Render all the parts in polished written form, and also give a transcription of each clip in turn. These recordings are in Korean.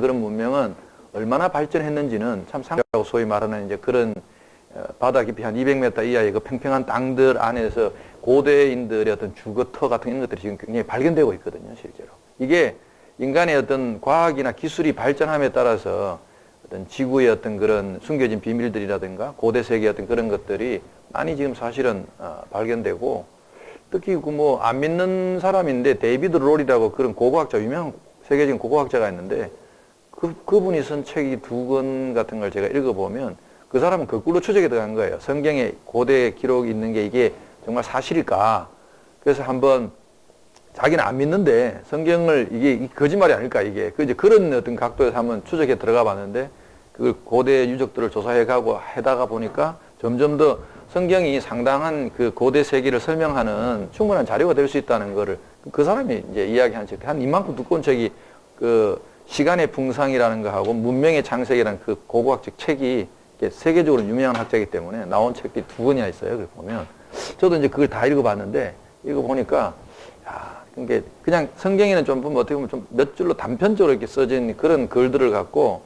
그런 문명은 얼마나 발전했는지는 참 상상하고 소위 말하는 이제 그런 바다 깊이 한 200m 이하의 그 평평한 땅들 안에서 고대인들의 어떤 주거터 같은 이런 것들이 지금 굉장히 발견되고 있거든요, 실제로. 이게 인간의 어떤 과학이나 기술이 발전함에 따라서 어떤 지구의 어떤 그런 숨겨진 비밀들이라든가 고대 세계의 어떤 그런 것들이 많이 지금 사실은 발견되고, 특히 그 뭐 안 믿는 사람인데 데이비드 롤이라고 그런 고고학자, 유명한 세계적인 고고학자가 있는데 그분이 쓴 책이 2권 같은 걸 제가 읽어보면 그 사람은 거꾸로 추적에 들어간 거예요. 성경에 고대 기록이 있는 게 이게 정말 사실일까? 그래서 한번 자기는 안 믿는데 성경을 이게 거짓말이 아닐까 이게 그 이제 그런 어떤 각도에서 한번 추적에 들어가 봤는데 그 고대 유적들을 조사해 가고 하다가 보니까 점점 더 성경이 상당한 그 고대 세계를 설명하는 충분한 자료가 될 수 있다는 거를 그 사람이 이제 이야기한 책, 한 이만큼 두꺼운 책이 그 시간의 풍상이라는 거하고 문명의 창세기라는 그 고고학적 책이 세계적으로 유명한 학자이기 때문에 나온 책들이 2권이나 있어요. 그걸 보면 저도 이제 그걸 다 읽어봤는데 읽어보니까 야, 이게 그냥 성경에는 좀 보면 어떻게 보면 좀 몇 줄로 단편적으로 이렇게 써진 그런 글들을 갖고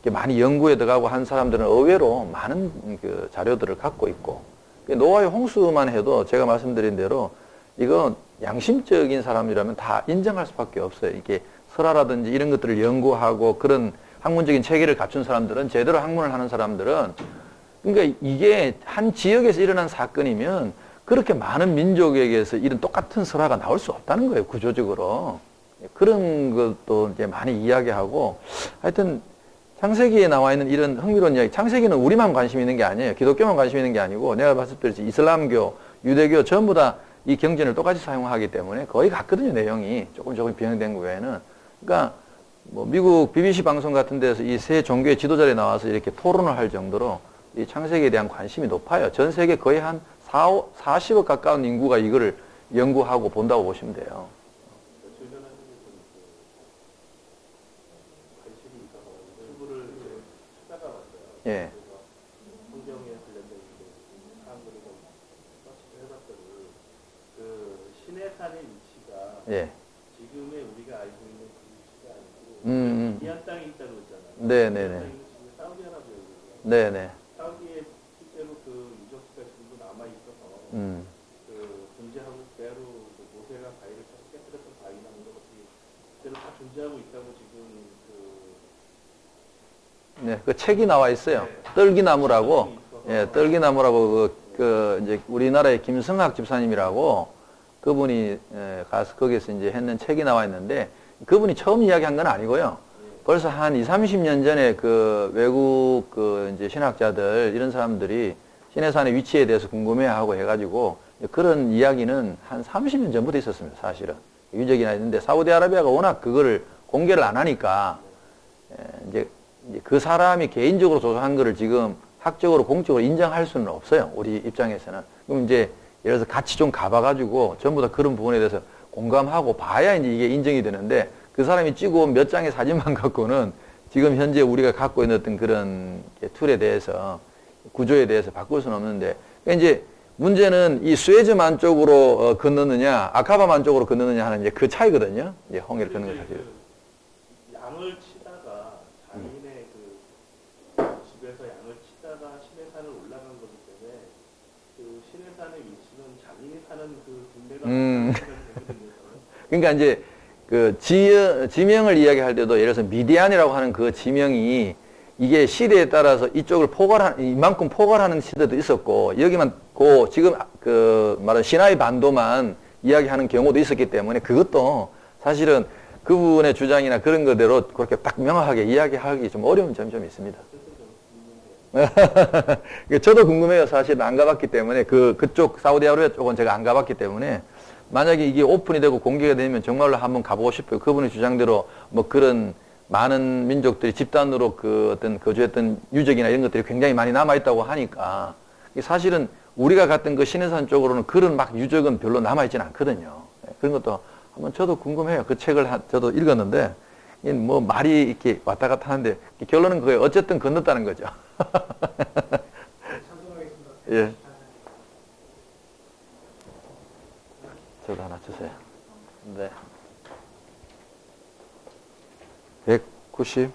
이렇게 많이 연구에 들어가고 한 사람들은 의외로 많은 그 자료들을 갖고 있고, 노아의 홍수만 해도 제가 말씀드린 대로 이거 양심적인 사람이라면 다 인정할 수밖에 없어요. 이게 설화라든지 이런 것들을 연구하고 그런 학문적인 체계를 갖춘 사람들은, 제대로 학문을 하는 사람들은, 그러니까 이게 한 지역에서 일어난 사건이면 그렇게 많은 민족에게서 이런 똑같은 설화가 나올 수 없다는 거예요, 구조적으로. 그런 것도 이제 많이 이야기하고, 하여튼 창세기에 나와 있는 이런 흥미로운 이야기, 창세기는 우리만 관심 있는 게 아니에요. 기독교만 관심 있는 게 아니고, 내가 말씀드렸지 이슬람교, 유대교 전부 다 이 경전을 똑같이 사용하기 때문에 거의 같거든요, 내용이. 조금 변형된 거 외에는. 그러니까 뭐 미국 BBC 방송 같은 데서 이 세 종교의 지도자들이 나와서 이렇게 토론을 할 정도로 이 창세기에 대한 관심이 높아요. 전 세계 거의 한 40억 가까운 인구가 이거를 연구하고 본다고 보시면 돼요. 예. 성경에 관련된 사람들을 좀 서치를 해봤더니 그 신의 산의 위치가 예. 지금의 우리가 알고 있는 그 위치가 아니고 미디안 땅에 있다고 했잖아요. 네네네. 사우디아라비아거든요. 네네. 사우디에 실제로 그 유적지가 지금도 남아 있어서 그 존재하고 그대로 그 모세가 바위를 쳐서 깨뜨렸던 바위나 이런 것들이 그대로 다 존재하고 있다고 지금 네, 그 책이 나와 있어요. 떨기나무라고, 예, 떨기나무라고 그 이제 우리나라의 김성학 집사님이라고 그분이 가서 거기서 이제 했는 책이 나와 있는데, 그분이 처음 이야기한 건 아니고요. 벌써 한 20, 30년 전에 그 외국 그 이제 신학자들 이런 사람들이 신의 산의 위치에 대해서 궁금해하고 해가지고 그런 이야기는 한 30년 전부터 있었습니다. 사실은 유적이나 있는데 사우디아라비아가 워낙 그거를 공개를 안 하니까 이제 그 사람이 개인적으로 조사한 거를 지금 학적으로 공적으로 인정할 수는 없어요, 우리 입장에서는. 그럼 이제 예를 들어서 같이 좀 가봐가지고 전부 다 그런 부분에 대해서 공감하고 봐야 이제 이게 인정이 되는데, 그 사람이 찍어온 몇 장의 사진만 갖고는 지금 현재 우리가 갖고 있는 어떤 그런 툴에 대해서, 구조에 대해서 바꿀 수는 없는데, 그러니까 이제 문제는 이 수에즈만 쪽으로 건너느냐 아카바만 쪽으로 건너느냐 하는 이제 그 차이거든요. 이제 홍해를 걷는 것 사실. 양을 치다가 자기네 그 집에서 양을 치다가 신의 산을 올라간 거기 때문에 그 신의 산의 위치는 자기네 사는 그 동네가 되거든요. 그러니까 이제 그 지명을 이야기할 때도 예를 들어서 미디안이라고 하는 그 지명이 이게 시대에 따라서 이쪽을 이만큼 포괄하는 시대도 있었고, 여기만 지금 그 말한 시나이 반도만 이야기하는 경우도 있었기 때문에 그것도 사실은 그분의 주장이나 그런 거대로 그렇게 딱 명확하게 이야기하기 좀 어려운 점이 좀 있습니다. 저도 궁금해요. 사실 안 가봤기 때문에 그쪽 사우디아라비아 쪽은 제가 안 가봤기 때문에 만약에 이게 오픈이 되고 공개가 되면 정말로 한번 가보고 싶어요. 그분의 주장대로 뭐 그런 많은 민족들이 집단으로 그 어떤 거주했던 유적이나 이런 것들이 굉장히 많이 남아있다고 하니까, 사실은 우리가 갔던 그 신해산 쪽으로는 그런 막 유적은 별로 남아있지는 않거든요. 그런 것도 한번 저도 궁금해요. 그 책을 저도 읽었는데, 뭐 말이 이렇게 왔다 갔다 하는데 결론은 그거예요. 어쨌든 건넜다는 거죠. 예. 저도 하나 주세요. 네. 90.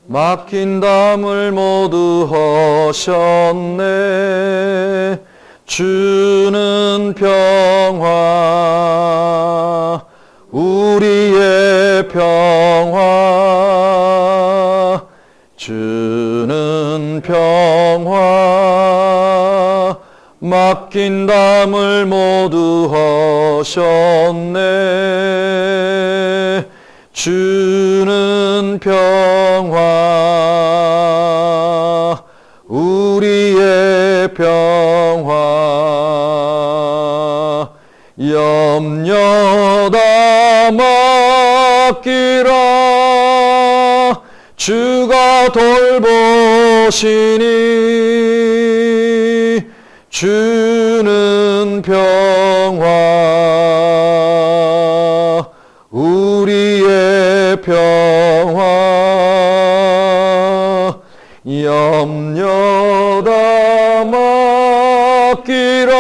막힌 담을 모두 허셨네. 주는 평화, 우리의 평화. 주는 평화, 막힌 담을 모두 허셨네. 주는 평화, 우리의 평화. 염려다 맡기라, 주가 돌보시니. 주는 평화, 우리의 평화. 염려다 맡기라,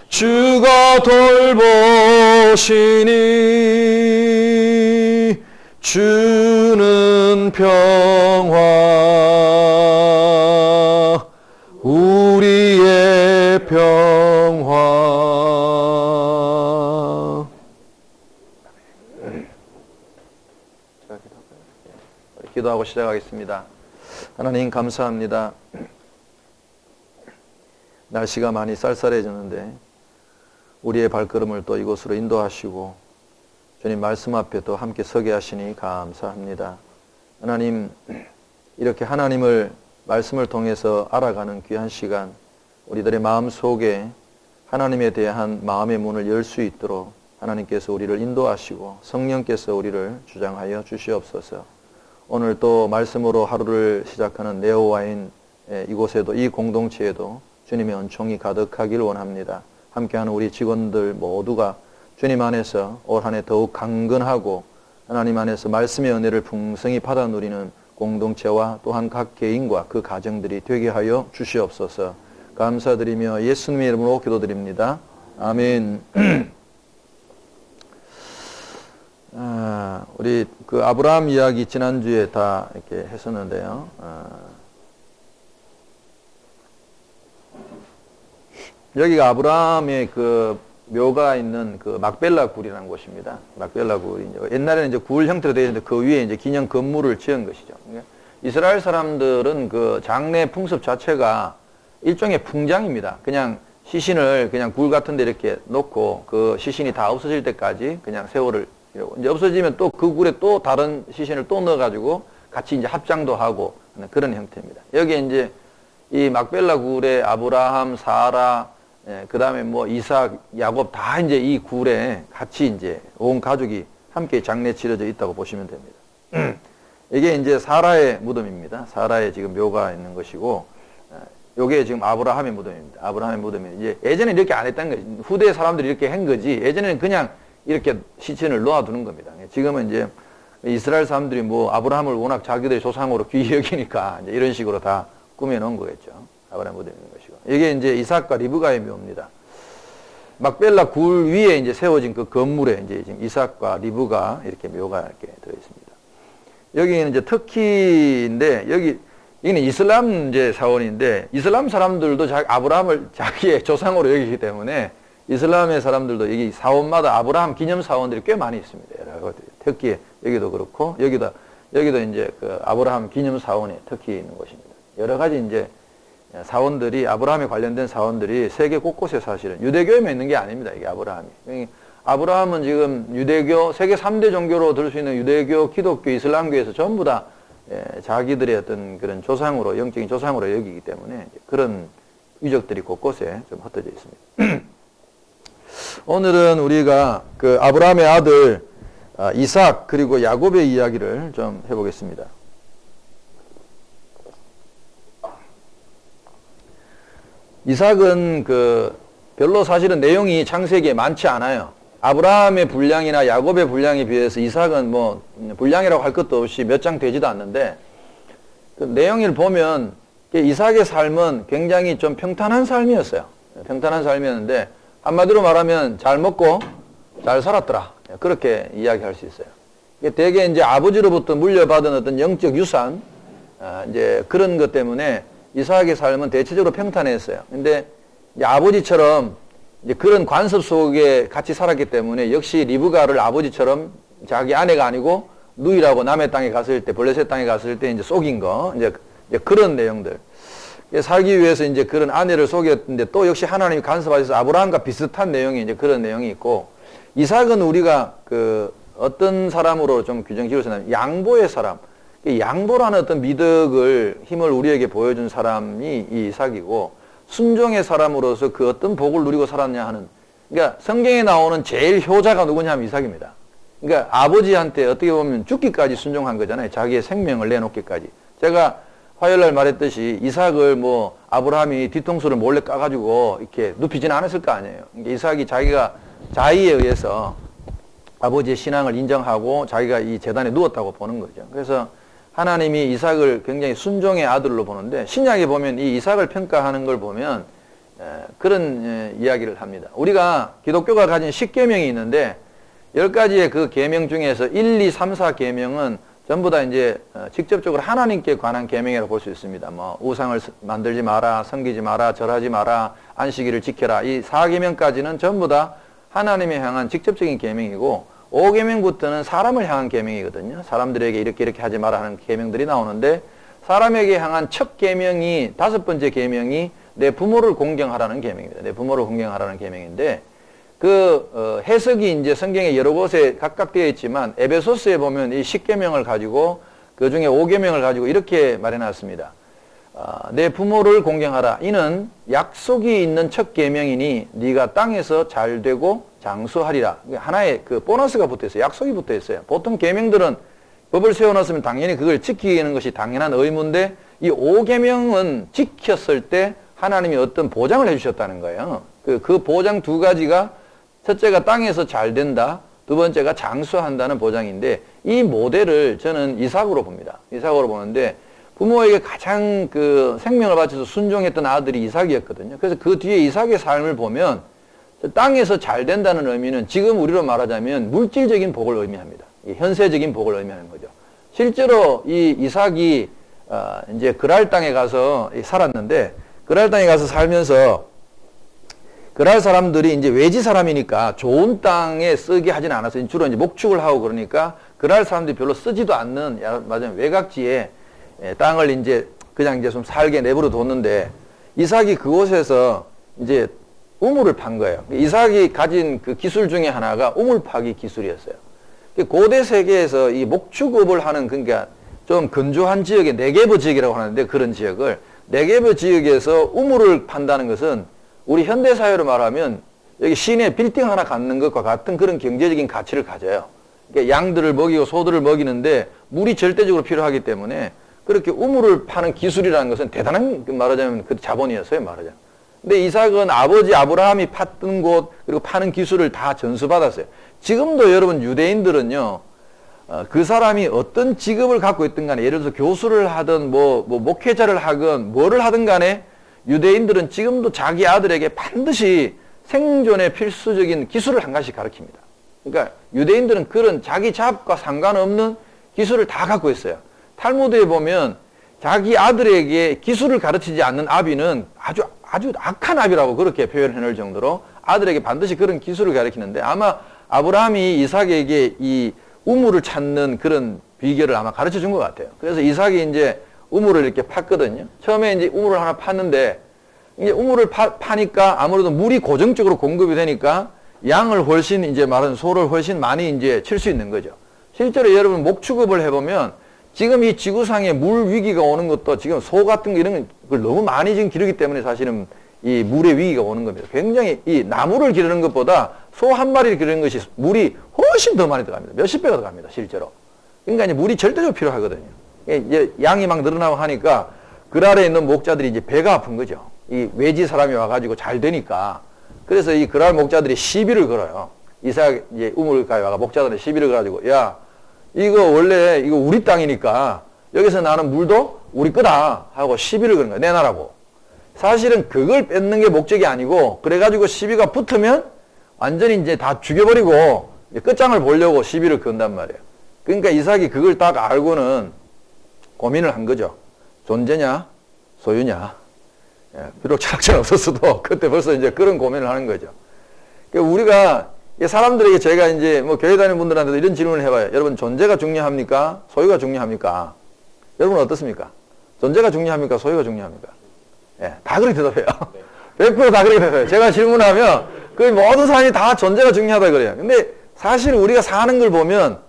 주가 돌보시니. 주는 평화, 우리의 평화. 기도하고 시작하겠습니다. 하나님 감사합니다. 날씨가 많이 쌀쌀해졌는데 우리의 발걸음을 또 이곳으로 인도하시고 주님 말씀 앞에 또 함께 서게 하시니 감사합니다. 하나님, 이렇게 하나님을 말씀을 통해서 알아가는 귀한 시간, 우리들의 마음 속에 하나님에 대한 마음의 문을 열 수 있도록 하나님께서 우리를 인도하시고 성령께서 우리를 주장하여 주시옵소서. 오늘 또 말씀으로 하루를 시작하는 네오와인 이곳에도, 이 공동체에도 주님의 은총이 가득하길 원합니다. 함께하는 우리 직원들 모두가 주님 안에서 올 한 해 더욱 강건하고 하나님 안에서 말씀의 은혜를 풍성히 받아 누리는 공동체와 또한 각 개인과 그 가정들이 되게 하여 주시옵소서. 감사드리며 예수님의 이름으로 기도드립니다. 아멘. 우리 그 아브라함 이야기 지난주에 다 이렇게 했었는데요. 여기가 아브라함의 그 묘가 있는 그 막벨라 굴이라는 곳입니다. 막벨라 굴이 옛날에는 이제 굴 형태로 되어 있는데 그 위에 이제 기념 건물을 지은 것이죠. 이스라엘 사람들은 그 장례 풍습 자체가 일종의 풍장입니다. 그냥 시신을 그냥 굴 같은 데 이렇게 놓고 그 시신이 다 없어질 때까지 그냥 세월을 이러고, 이제 없어지면 또 그 굴에 또 다른 시신을 또 넣어가지고 같이 이제 합장도 하고 그런 형태입니다. 여기에 이제 이 막벨라 굴에 아브라함, 사라, 그 다음에 뭐 이삭, 야곱 다 이제 이 굴에 같이 이제 온 가족이 함께 장례 치러져 있다고 보시면 됩니다. 이게 이제 사라의 무덤입니다. 사라의 지금 묘가 있는 것이고, 요게 지금 아브라함의 무덤입니다. 아브라함의 무덤이 이제 예전에 이렇게 안 했다는 거지. 후대 사람들이 이렇게 한 거지. 예전에는 그냥 이렇게 시신을 놓아두는 겁니다. 지금은 이제 이스라엘 사람들이 뭐 아브라함을 워낙 자기들의 조상으로 귀히 여기니까 이제 이런 식으로 다 꾸며놓은 거겠죠. 아브라함 무덤 있는 것이고. 이게 이제 이삭과 리브가의 묘입니다. 막벨라 굴 위에 이제 세워진 그 건물에 이제 지금 이삭과 리브가 이렇게 묘가 이렇게 들어있습니다. 여기는 이제 터키인데, 여기는 이슬람 이제 사원인데, 이슬람 사람들도 아브라함을 자기의 조상으로 여기기 때문에 이슬람의 사람들도 여기 사원마다 아브라함 기념 사원들이 꽤 많이 있습니다. 여러 곳들이. 터키에 여기도 그렇고, 여기도 이제 그 아브라함 기념 사원이 터키에 있는 곳입니다. 여러 가지 이제 사원들이, 아브라함에 관련된 사원들이 세계 곳곳에 사실은 유대교에만 있는 게 아닙니다. 이게 아브라함이. 아브라함은 지금 유대교, 세계 3대 종교로 들 수 있는 유대교, 기독교, 이슬람교에서 전부 다 자기들의 어떤 그런 조상으로, 영적인 조상으로 여기기 때문에 그런 유적들이 곳곳에 좀 흩어져 있습니다. 오늘은 우리가 그 아브라함의 아들 이삭 그리고 야곱의 이야기를 좀 해보겠습니다. 이삭은 그 별로 사실은 내용이 창세기에 많지 않아요. 아브라함의 분량이나 야곱의 분량에 비해서 이삭은 뭐 분량이라고 할 것도 없이 몇 장 되지도 않는데, 그 내용을 보면 이삭의 삶은 굉장히 좀 평탄한 삶이었어요. 평탄한 삶이었는데 한마디로 말하면 잘 먹고 잘 살았더라. 그렇게 이야기할 수 있어요. 대개 이제 아버지로부터 물려받은 어떤 영적 유산, 이제 그런 것 때문에 이삭의 삶은 대체적으로 평탄했어요. 근데 이제 아버지처럼 이제 그런 관습 속에 같이 살았기 때문에 역시 리브가를 아버지처럼 자기 아내가 아니고 누이라고 남의 땅에 갔을 때, 블레셋 땅에 갔을 때 이제 속인 거, 이제 그런 내용들. 살기 위해서 이제 그런 아내를 속였는데 또 역시 하나님이 간섭하셔서 아브라함과 비슷한 내용이 이제 그런 내용이 있고, 이삭은 우리가 그 어떤 사람으로 좀 규정 지을 수 있냐면 양보의 사람. 양보라는 어떤 미덕을, 힘을 우리에게 보여준 사람이 이 이삭이고, 순종의 사람으로서 그 어떤 복을 누리고 살았냐 하는, 그러니까 성경에 나오는 제일 효자가 누구냐 하면 이삭입니다. 그러니까 아버지한테 어떻게 보면 죽기까지 순종한 거잖아요. 자기의 생명을 내놓기까지. 제가 화요일날 말했듯이 이삭을 뭐 아브라함이 뒤통수를 몰래 까가지고 이렇게 눕히지는 않았을 거 아니에요. 그러니까 이삭이 자기가 자의에 의해서 아버지의 신앙을 인정하고 자기가 이 재단에 누웠다고 보는 거죠. 그래서 하나님이 이삭을 굉장히 순종의 아들로 보는데, 신약에 보면 이 이삭을 평가하는 걸 보면 그런 이야기를 합니다. 우리가 기독교가 가진 10계명이 있는데 10가지의 그 계명 중에서 1, 2, 3, 4 계명은 전부 다 이제 직접적으로 하나님께 관한 계명이라고 볼 수 있습니다. 뭐 우상을 만들지 마라, 섬기지 마라, 절하지 마라, 안식일을 지켜라. 이 4계명까지는 전부 다 하나님에 향한 직접적인 계명이고, 5계명부터는 사람을 향한 계명이거든요. 사람들에게 이렇게 하지 마라 하는 계명들이 나오는데, 사람에게 향한 첫 계명이, 5번째 계명이 내 부모를 공경하라는 계명입니다. 내 부모를 공경하라는 계명인데, 그 해석이 이제 성경에 여러 곳에 각각 되어 있지만 에베소스에 보면 이 10계명을 가지고 그 중에 5계명을 가지고 이렇게 말해놨습니다. 내 부모를 공경하라. 이는 약속이 있는 첫 계명이니 네가 땅에서 잘되고 장수하리라. 하나의 그 보너스가 붙어 있어요. 약속이 붙어 있어요. 보통 계명들은 법을 세워놨으면 당연히 그걸 지키는 것이 당연한 의무인데, 이 5계명은 지켰을 때 하나님이 어떤 보장을 해주셨다는 거예요. 그 보장 2가지가, 첫째가 땅에서 잘 된다, 2번째가 장수한다는 보장인데, 이 모델을 저는 이삭으로 봅니다. 이삭으로 보는데, 부모에게 가장 그 생명을 바쳐서 순종했던 아들이 이삭이었거든요. 그래서 그 뒤에 이삭의 삶을 보면 땅에서 잘 된다는 의미는 지금 우리로 말하자면 물질적인 복을 의미합니다. 현세적인 복을 의미하는 거죠. 실제로 이 이삭이 이제 그랄 땅에 가서 살았는데, 그랄 땅에 가서 살면서 그랄 사람들이 이제 외지 사람이니까 좋은 땅에 쓰게 하진 않았어요. 주로 이제 목축을 하고 그러니까 그랄 사람들이 별로 쓰지도 않는, 맞아요, 외곽지에 땅을 이제 그냥 이제 좀 살게 내버려 뒀는데, 이삭이 그곳에서 이제 우물을 판 거예요. 이삭이 가진 그 기술 중에 하나가 우물 파기 기술이었어요. 고대 세계에서 이 목축업을 하는, 그러니까 좀 건조한 지역의 네게브 지역이라고 하는데, 그런 지역을 네게브 지역에서 우물을 판다는 것은 우리 현대사회로 말하면 여기 시내 빌딩 하나 갖는 것과 같은 그런 경제적인 가치를 가져요. 그러니까 양들을 먹이고 소들을 먹이는데 물이 절대적으로 필요하기 때문에 그렇게 우물을 파는 기술이라는 것은 대단한, 말하자면 그 자본이었어요, 말하자면. 근데 이삭은 아버지 아브라함이 팠던 곳, 그리고 파는 기술을 다 전수받았어요. 지금도 여러분 유대인들은요, 그 사람이 어떤 직업을 갖고 있든 간에, 예를 들어서 교수를 하든 뭐 목회자를 하든 뭐를 하든 간에 유대인들은 지금도 자기 아들에게 반드시 생존에 필수적인 기술을 한 가지씩 가르칩니다. 그러니까 유대인들은 그런 자기 잡과 상관없는 기술을 다 갖고 있어요. 탈무드에 보면 자기 아들에게 기술을 가르치지 않는 아비는 아주 악한 아비라고 그렇게 표현해 놓을 정도로 아들에게 반드시 그런 기술을 가르치는데, 아마 아브라함이 이삭에게 이 우물을 찾는 그런 비결을 아마 가르쳐 준 것 같아요. 그래서 이삭이 이제 우물을 이렇게 팠거든요. 처음에 이제 우물을 하나 팠는데, 이제 우물을 파니까 아무래도 물이 고정적으로 공급이 되니까 양을 훨씬, 이제 말하는 소를 훨씬 많이 이제 칠 수 있는 거죠. 실제로 여러분 목축업을 해보면 지금 이 지구상에 물 위기가 오는 것도 지금 소 같은 거 이런 걸 너무 많이 지금 기르기 때문에 사실은 이 물의 위기가 오는 겁니다. 굉장히 이 나무를 기르는 것보다 소 한 마리를 기르는 것이 물이 훨씬 더 많이 들어갑니다. 몇십 배가 들어갑니다, 실제로. 그러니까 이제 물이 절대적으로 필요하거든요. 이제 양이 막 늘어나고 하니까 그랄에 있는 목자들이 이제 배가 아픈 거죠. 이 외지 사람이 와가지고 잘 되니까. 그래서 이 그랄 목자들이 시비를 걸어요. 이삭 이제 우물가에 와가 목자들이 시비를 걸어가지고, 야, 이거 원래 이거 우리 땅이니까 여기서 나는 물도 우리 거다 하고 시비를 거는 거야. 내놔라고. 사실은 그걸 뺏는 게 목적이 아니고 그래가지고 시비가 붙으면 완전히 이제 다 죽여버리고 끝장을 보려고 시비를 건단 말이에요. 그러니까 이삭이 그걸 딱 알고는 고민을 한 거죠. 존재냐 소유냐. 비록 철학자는 없었어도 그때 벌써 이제 그런 고민을 하는 거죠. 그러니까 우리가 사람들에게 제가 이제 뭐 교회 다니는 분들한테도 이런 질문을 해봐요. 여러분 존재가 중요합니까? 소유가 중요합니까? 여러분 어떻습니까? 존재가 중요합니까? 소유가 중요합니까? 예, 다 그렇게 대답해요. 100%다 그렇게 대답해요. 제가 질문하면 그 모든 사람이 다 존재가 중요하다 그래요. 근데 사실 우리가 사는 걸 보면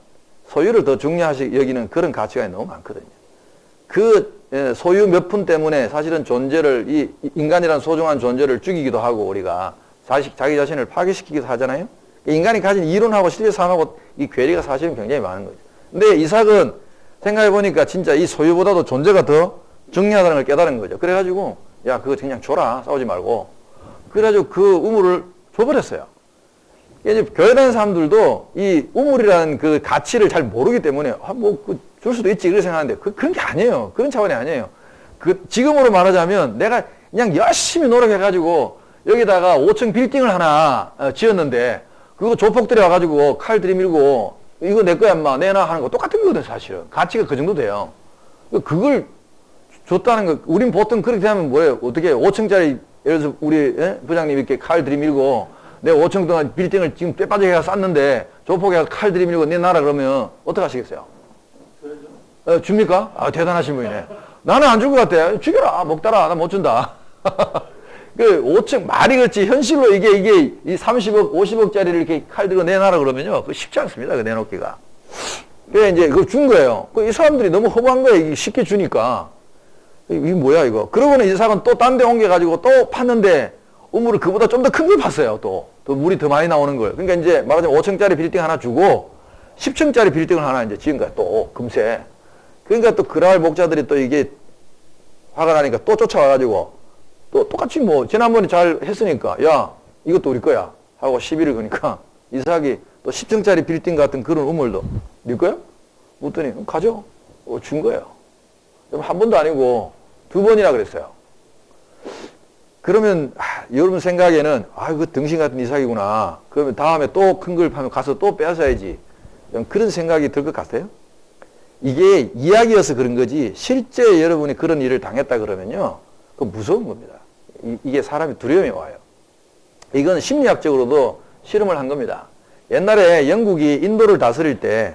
소유를 더 중요하시 여기는 그런 가치가 너무 많거든요. 그 소유 몇 푼 때문에 사실은 존재를 이 인간이란 소중한 존재를 죽이기도 하고 우리가 자기 자신을 파괴시키기도 하잖아요. 인간이 가진 이론하고 실제 삶하고 이 괴리가 사실은 굉장히 많은 거죠. 근데 이삭은 생각해 보니까 진짜 이 소유보다도 존재가 더 중요하다는 걸 깨달은 거죠. 그래가지고 야 그거 그냥 줘라 싸우지 말고 그래가지고 그 우물을 줘버렸어요. 이제 교회 다니는 사람들도 이 우물이라는 그 가치를 잘 모르기 때문에 줄 수도 있지 그렇게 생각하는데 그런 게 아니에요. 그런 차원이 아니에요. 지금으로 말하자면 내가 그냥 열심히 노력해가지고 여기다가 5층 빌딩을 하나 지었는데 그거 조폭들이 와가지고 칼 들이밀고 이거 내 거야 인마 내놔 하는 거 똑같은 거거든 사실은. 가치가 그 정도 돼요. 그걸 줬다는 거 우린 보통 그렇게 되면 뭐예요? 어떻게 5층짜리 예를 들어서 우리 부장님 이렇게 칼 들이밀고 내 5층 동안 빌딩을 지금 쇠빠지게 해서 쌌는데 조폭이 칼 들이밀고 내놔라 그러면 어떡하시겠어요? 줍니까? 아 대단하신 분이네. 나는 안 줄 것 같아. 죽여라 먹다라 나 못 준다. 그 5층 말이 그렇지 현실로 이게 이 30억 50억짜리를 이렇게 칼 들고 내놔라 그러면요 그거 쉽지 않습니다. 그 내놓기가. 그래 이제 그걸 준 거예요. 이 사람들이 너무 허무한 거예요. 이게 쉽게 주니까. 이게 뭐야 이거. 그러고는 이 사람은 또 딴 데 옮겨가지고 또 팠는데 우물을 그보다 좀 더 큰 걸 팠어요. 또 물이 더 많이 나오는 걸. 그러니까 이제 말하자면 5층짜리 빌딩 하나 주고 10층짜리 빌딩을 하나 이제 지은 거야. 또 금세. 그러니까 또 그랄 목자들이 또 이게 화가 나니까 또 쫓아와가지고 또 똑같이 뭐 지난번에 잘 했으니까 야 이것도 우리 거야 하고 시비를 거니까 이삭이 또 10층짜리 빌딩 같은 그런 우물도 네 거야? 묻더니 가져. 준 거예요. 한 번도 아니고 2번이나 그랬어요. 그러면 여러분 생각에는 그 등신 같은 이삭이구나. 그러면 다음에 또 큰 걸 파면 가서 또 빼앗아야지. 그런 생각이 들 것 같아요. 이게 이야기여서 그런 거지 실제 여러분이 그런 일을 당했다 그러면요. 그건 무서운 겁니다. 이게 사람이 두려움이 와요. 이건 심리학적으로도 실험을 한 겁니다. 옛날에 영국이 인도를 다스릴 때,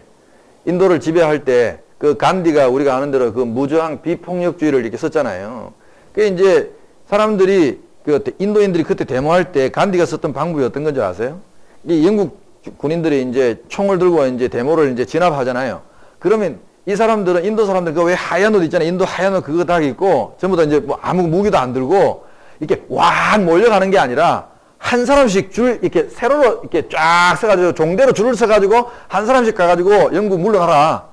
인도를 지배할 때, 그 간디가 우리가 아는 대로 그 무저항 비폭력주의를 이렇게 썼잖아요. 그 이제 사람들이 그 인도인들이 그때 데모할 때 간디가 썼던 방법이 어떤 건지 아세요? 이 영국 군인들이 이제 총을 들고 이제 데모를 이제 진압하잖아요. 그러면 이 사람들은 인도 사람들 그 왜 하얀 옷 있잖아요. 인도 하얀 옷 그거 다 입고 전부 다 이제 뭐 아무 무기도 안 들고 이렇게 왕 몰려가는 게 아니라 한 사람씩 줄 이렇게 세로로 이렇게 쫙 서가지고 종대로 줄을 서가지고 한 사람씩 가가지고 영국 물러가라.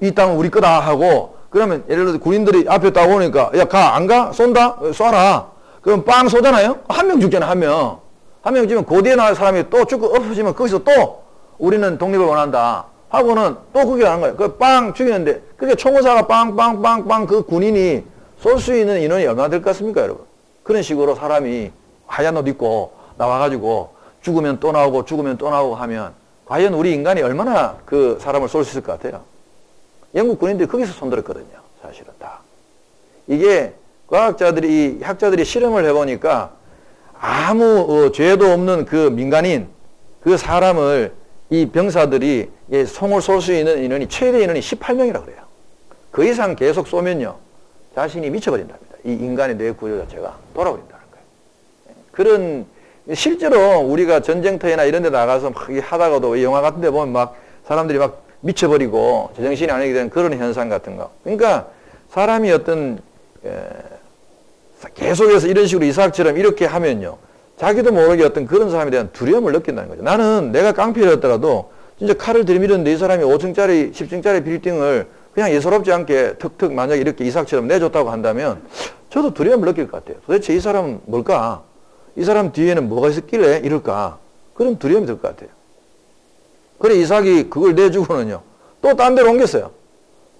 이 땅은 우리 거다 하고 그러면 예를 들어서 군인들이 앞에 딱 오니까 야 가 안 가? 쏜다? 쏴라. 그럼 빵 쏘잖아요. 한 명 죽잖아 한 명. 한 명 죽으면 그 뒤에 나올 사람이 또 죽고 엎어지면 거기서 또 우리는 독립을 원한다. 하고는 또 그게 하는 거예요. 그 빵 죽이는데 그게 총의사가 빵빵빵빵 그 군인이 쏠 수 있는 인원이 얼마나 될 것 같습니까 여러분? 그런 식으로 사람이 하얀 옷 입고 나와가지고 죽으면 또 나오고 죽으면 또 나오고 하면 과연 우리 인간이 얼마나 그 사람을 쏠 수 있을 것 같아요? 영국 군인들이 거기서 손들었거든요. 사실은 다. 이게 과학자들이 학자들이 실험을 해보니까 아무 죄도 없는 그 민간인 그 사람을 이 병사들이 총을 쏠 수 있는 인원이 최대 인원이 18명이라고 그래요. 그 이상 계속 쏘면요 자신이 미쳐버린답니다. 이 인간의 뇌 구조 자체가 돌아버린다는 거예요. 그런 실제로 우리가 전쟁터나 이런 데 나가서 막 하다가도 영화 같은 데 보면 막 사람들이 막 미쳐버리고 제정신이 아니게 되는 그런 현상 같은 거. 그러니까 사람이 어떤 계속해서 이런 식으로 이삭처럼 이렇게 하면요 자기도 모르게 어떤 그런 사람에 대한 두려움을 느낀다는 거죠. 나는 내가 깡패였더라도 진짜 칼을 들이밀었는데 이 사람이 5층짜리 10층짜리 빌딩을 그냥 예사롭지 않게 턱턱 만약에 이렇게 이삭처럼 내줬다고 한다면 저도 두려움을 느낄 것 같아요. 도대체 이 사람은 뭘까? 이 사람 뒤에는 뭐가 있었길래 이럴까? 그런 두려움이 들 것 같아요. 그래 이삭이 그걸 내주고는요 또 딴 데로 옮겼어요.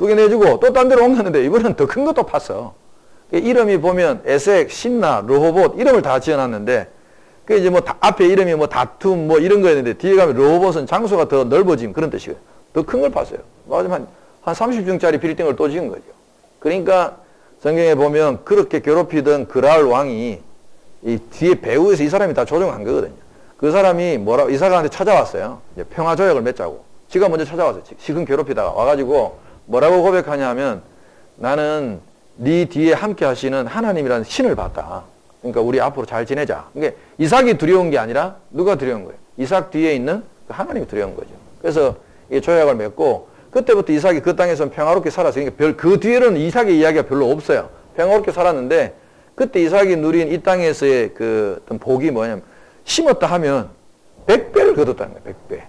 2개 내주고 또 딴 데로 옮겼는데 이번엔 더 큰 것도 팠어. 이름이 보면 에색, 신나, 르호봇 이름을 다 지어놨는데 그 이제 뭐 앞에 이름이 뭐 다툼 뭐 이런 거였는데 뒤에 가면 르호봇은 장소가 더 넓어짐 그런 뜻이에요. 더 큰 걸 팠어요. 마지막 한 30층짜리 빌딩을 또 지은 거죠. 그러니까 성경에 보면 그렇게 괴롭히던 그랄 왕이 이 뒤에 배후에서 이 사람이 다 조종한 거거든요. 그 사람이 뭐라고 이사가한테 찾아왔어요. 이제 평화 조약을 맺자고. 지가 먼저 찾아왔어요. 지금 괴롭히다가 와가지고 뭐라고 고백하냐 하면 나는 네 뒤에 함께 하시는 하나님이라는 신을 봤다. 그러니까 우리 앞으로 잘 지내자. 그러니까 이삭이 두려운 게 아니라 누가 두려운 거예요? 이삭 뒤에 있는 하나님이 두려운 거죠. 그래서 이 조약을 맺고 그때부터 이삭이 그 땅에서 평화롭게 살았어요. 그러니까 그 뒤에는 이삭의 이야기가 별로 없어요. 평화롭게 살았는데 그때 이삭이 누린 이 땅에서의 그 어떤 복이 뭐냐면 심었다 하면 100배를 거뒀다는 거예요. 100배.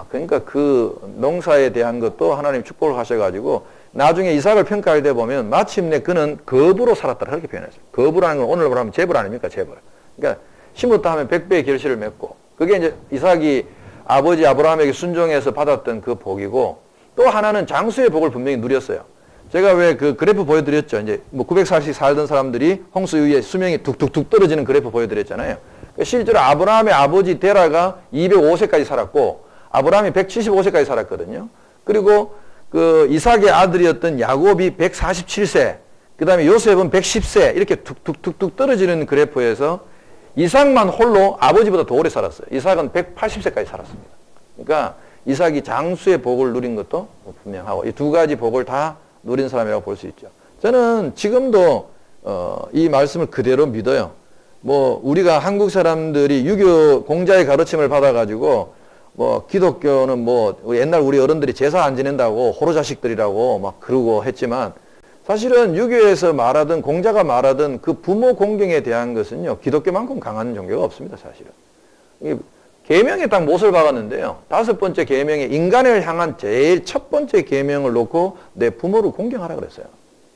그러니까 그 농사에 대한 것도 하나님 축복을 하셔가지고 나중에 이삭을 평가할 때 보면 마침내 그는 거부로 살았다 그렇게 표현했어요. 거부라는 건 오늘로 하면 재벌 아닙니까? 재벌. 그러니까 심었다 하면 100배의 결실을 맺고 그게 이제 이삭이 아버지 아브라함에게 순종해서 받았던 그 복이고 또 하나는 장수의 복을 분명히 누렸어요. 제가 왜 그 그래프 보여드렸죠. 이제 뭐 900살씩 살던 사람들이 홍수 이후에 수명이 뚝뚝뚝 떨어지는 그래프 보여드렸잖아요. 실제로 아브라함의 아버지 데라가 205세까지 살았고 아브라함이 175세까지 살았거든요. 그리고 그 이삭의 아들이었던 야곱이 147세, 그 다음에 요셉은 110세 이렇게 툭툭툭툭 떨어지는 그래프에서 이삭만 홀로 아버지보다 더 오래 살았어요. 이삭은 180세까지 살았습니다. 그러니까 이삭이 장수의 복을 누린 것도 분명하고 이 두 가지 복을 다 누린 사람이라고 볼 수 있죠. 저는 지금도 이 말씀을 그대로 믿어요. 뭐 우리가 한국 사람들이 유교 공자의 가르침을 받아가지고 뭐 기독교는 뭐 옛날 우리 어른들이 제사 안 지낸다고 호로자식들이라고 막 그러고 했지만 사실은 유교에서 말하던 공자가 말하던 그 부모 공경에 대한 것은요 기독교만큼 강한 종교가 없습니다. 사실은 계명에 딱 못을 박았는데요. 5번째 계명에 인간을 향한 제일 첫 번째 계명을 놓고 내 부모를 공경하라 그랬어요.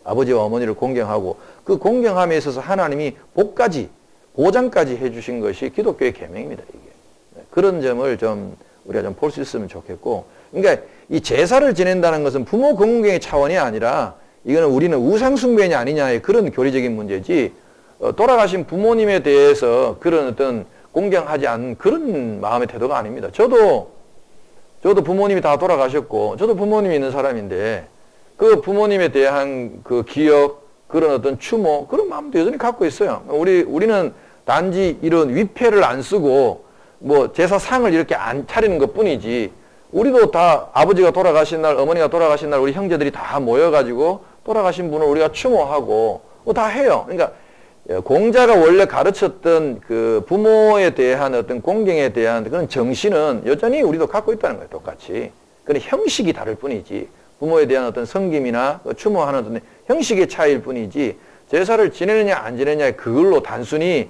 아버지와 어머니를 공경하고 그 공경함에 있어서 하나님이 복까지 보장까지 해주신 것이 기독교의 계명입니다. 이게 그런 점을 좀 우리가 좀 볼 수 있으면 좋겠고, 그러니까 이 제사를 지낸다는 것은 부모 공경의 차원이 아니라 이거는 우리는 우상 숭배냐 아니냐의 그런 교리적인 문제지 돌아가신 부모님에 대해서 그런 어떤 공경하지 않는 그런 마음의 태도가 아닙니다. 저도 부모님이 다 돌아가셨고 저도 부모님이 있는 사람인데 그 부모님에 대한 그 기억 그런 어떤 추모 그런 마음도 여전히 갖고 있어요. 우리는 단지 이런 위패를 안 쓰고 뭐 제사상을 이렇게 안 차리는 것 뿐이지 우리도 다 아버지가 돌아가신 날 어머니가 돌아가신 날 우리 형제들이 다 모여가지고 돌아가신 분을 우리가 추모하고 뭐 다 해요. 그러니까 공자가 원래 가르쳤던 그 부모에 대한 어떤 공경에 대한 그런 정신은 여전히 우리도 갖고 있다는 거예요. 똑같이. 근데 형식이 다를 뿐이지 부모에 대한 어떤 섬김이나 추모하는 어떤 형식의 차이일 뿐이지 제사를 지내느냐 안 지내느냐 그걸로 단순히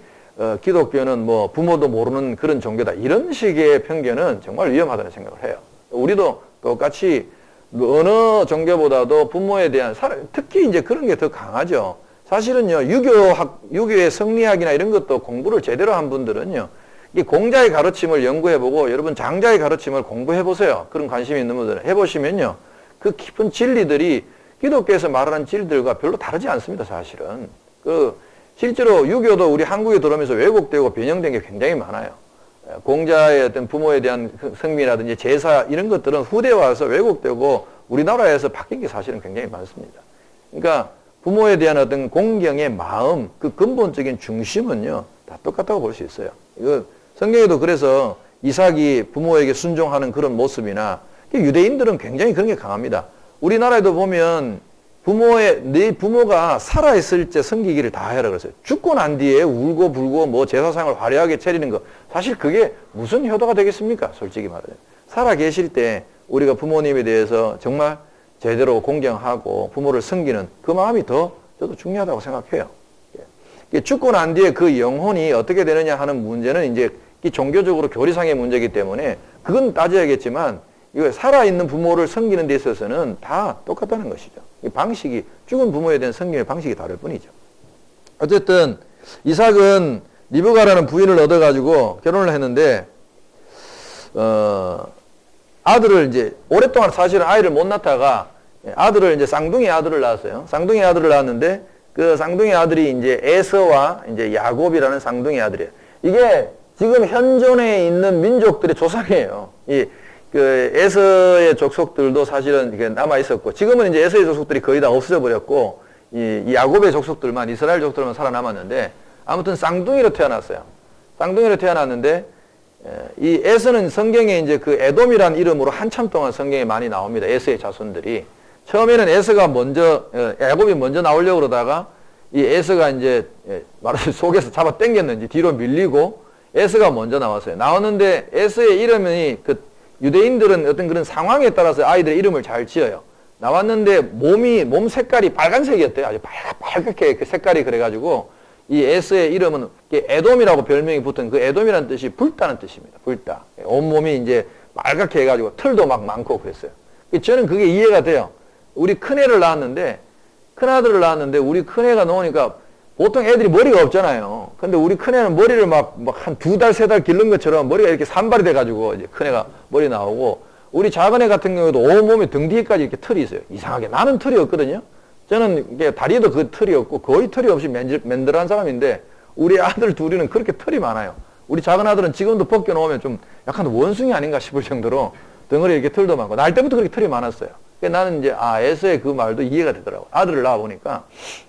기독교는 뭐 부모도 모르는 그런 종교다 이런 식의 편견은 정말 위험하다는 생각을 해요. 우리도 똑같이 어느 종교보다도 부모에 대한 특히 이제 그런 게 더 강하죠. 사실은요 유교의 성리학이나 이런 것도 공부를 제대로 한 분들은요 이 공자의 가르침을 연구해보고 여러분 장자의 가르침을 공부해보세요. 그런 관심이 있는 분들은 해보시면요 그 깊은 진리들이 기독교에서 말하는 진리들과 별로 다르지 않습니다. 사실은 실제로 유교도 우리 한국에 들어오면서 왜곡되고 변형된 게 굉장히 많아요. 공자의 어떤 부모에 대한 성미라든지 제사 이런 것들은 후대에 와서 왜곡되고 우리나라에서 바뀐 게 사실은 굉장히 많습니다. 그러니까 부모에 대한 어떤 공경의 마음, 그 근본적인 중심은요 다 똑같다고 볼 수 있어요. 성경에도 그래서 이삭이 부모에게 순종하는 그런 모습이나 유대인들은 굉장히 그런 게 강합니다. 우리나라에도 보면 네 부모가 살아있을 때 섬기기를 다 해라 그랬어요. 죽고 난 뒤에 울고 불고 뭐 제사상을 화려하게 차리는 거 사실 그게 무슨 효도가 되겠습니까? 솔직히 말해요. 살아 계실 때 우리가 부모님에 대해서 정말 제대로 공경하고 부모를 섬기는 그 마음이 더 저도 중요하다고 생각해요. 죽고 난 뒤에 그 영혼이 어떻게 되느냐 하는 문제는 이제 종교적으로 교리상의 문제이기 때문에 그건 따져야겠지만 이거 살아있는 부모를 섬기는 데 있어서는 다 똑같다는 것이죠. 방식이 죽은 부모에 대한 섬김의 방식이 다를 뿐이죠. 어쨌든 이삭은 리브가라는 부인을 얻어가지고 결혼을 했는데 아들을 이제 오랫동안 사실은 아이를 못 낳다가 아들을 이제 쌍둥이 아들을 낳았어요. 쌍둥이 아들을 낳았는데 그 쌍둥이 아들이 이제 에서와 이제 야곱이라는 쌍둥이 아들이에요. 이게 지금 현존에 있는 민족들의 조상이에요. 그 에서의 족속들도 사실은 이게 남아 있었고, 지금은 이제 에서의 족속들이 거의 다 없어져 버렸고, 이 야곱의 족속들만, 이스라엘 족속들만 살아남았는데, 아무튼 쌍둥이로 태어났어요. 쌍둥이로 태어났는데, 이 에서는 성경에 이제 그 에돔이라는 이름으로 한참 동안 성경에 많이 나옵니다. 에서의 자손들이. 처음에는 에서가 먼저, 야곱이 먼저 나오려고 그러다가, 이 에서가 이제, 말하자면 속에서 잡아 당겼는지 뒤로 밀리고, 에서가 먼저 나왔어요. 나왔는데, 에서의 이름이 유대인들은 어떤 그런 상황에 따라서 아이들의 이름을 잘 지어요. 나왔는데 몸 색깔이 빨간색이었대요. 아주 빨갛게 그 색깔이 그래가지고 이 에서의 이름은 에돔이라고 별명이 붙은 그 에돔이라는 뜻이 불다는 뜻입니다. 불다. 온몸이 이제 빨갛게 해가지고 털도 막 많고 그랬어요. 저는 그게 이해가 돼요. 우리 큰애를 낳았는데, 큰아들을 낳았는데 우리 큰애가 나오니까 보통 애들이 머리가 없잖아요. 근데 우리 큰애는 머리를 막 한 2달, 3달 기른 것처럼 머리가 이렇게 산발이 돼가지고 이제 큰애가 머리 나오고, 우리 작은애 같은 경우에도 온몸에 등 뒤에까지 이렇게 털이 있어요. 이상하게. 나는 털이 없거든요. 저는 이게 다리에도 그 털이 없고 거의 털이 없이 맨들한 사람인데, 우리 아들 둘이는 그렇게 털이 많아요. 우리 작은 아들은 지금도 벗겨놓으면 좀 약간 원숭이 아닌가 싶을 정도로 덩어리에 이렇게 털도 많고, 날 때부터 그렇게 털이 많았어요. 그래서 나는 이제, 에서의 그 말도 이해가 되더라고요. 아들을 낳아보니까.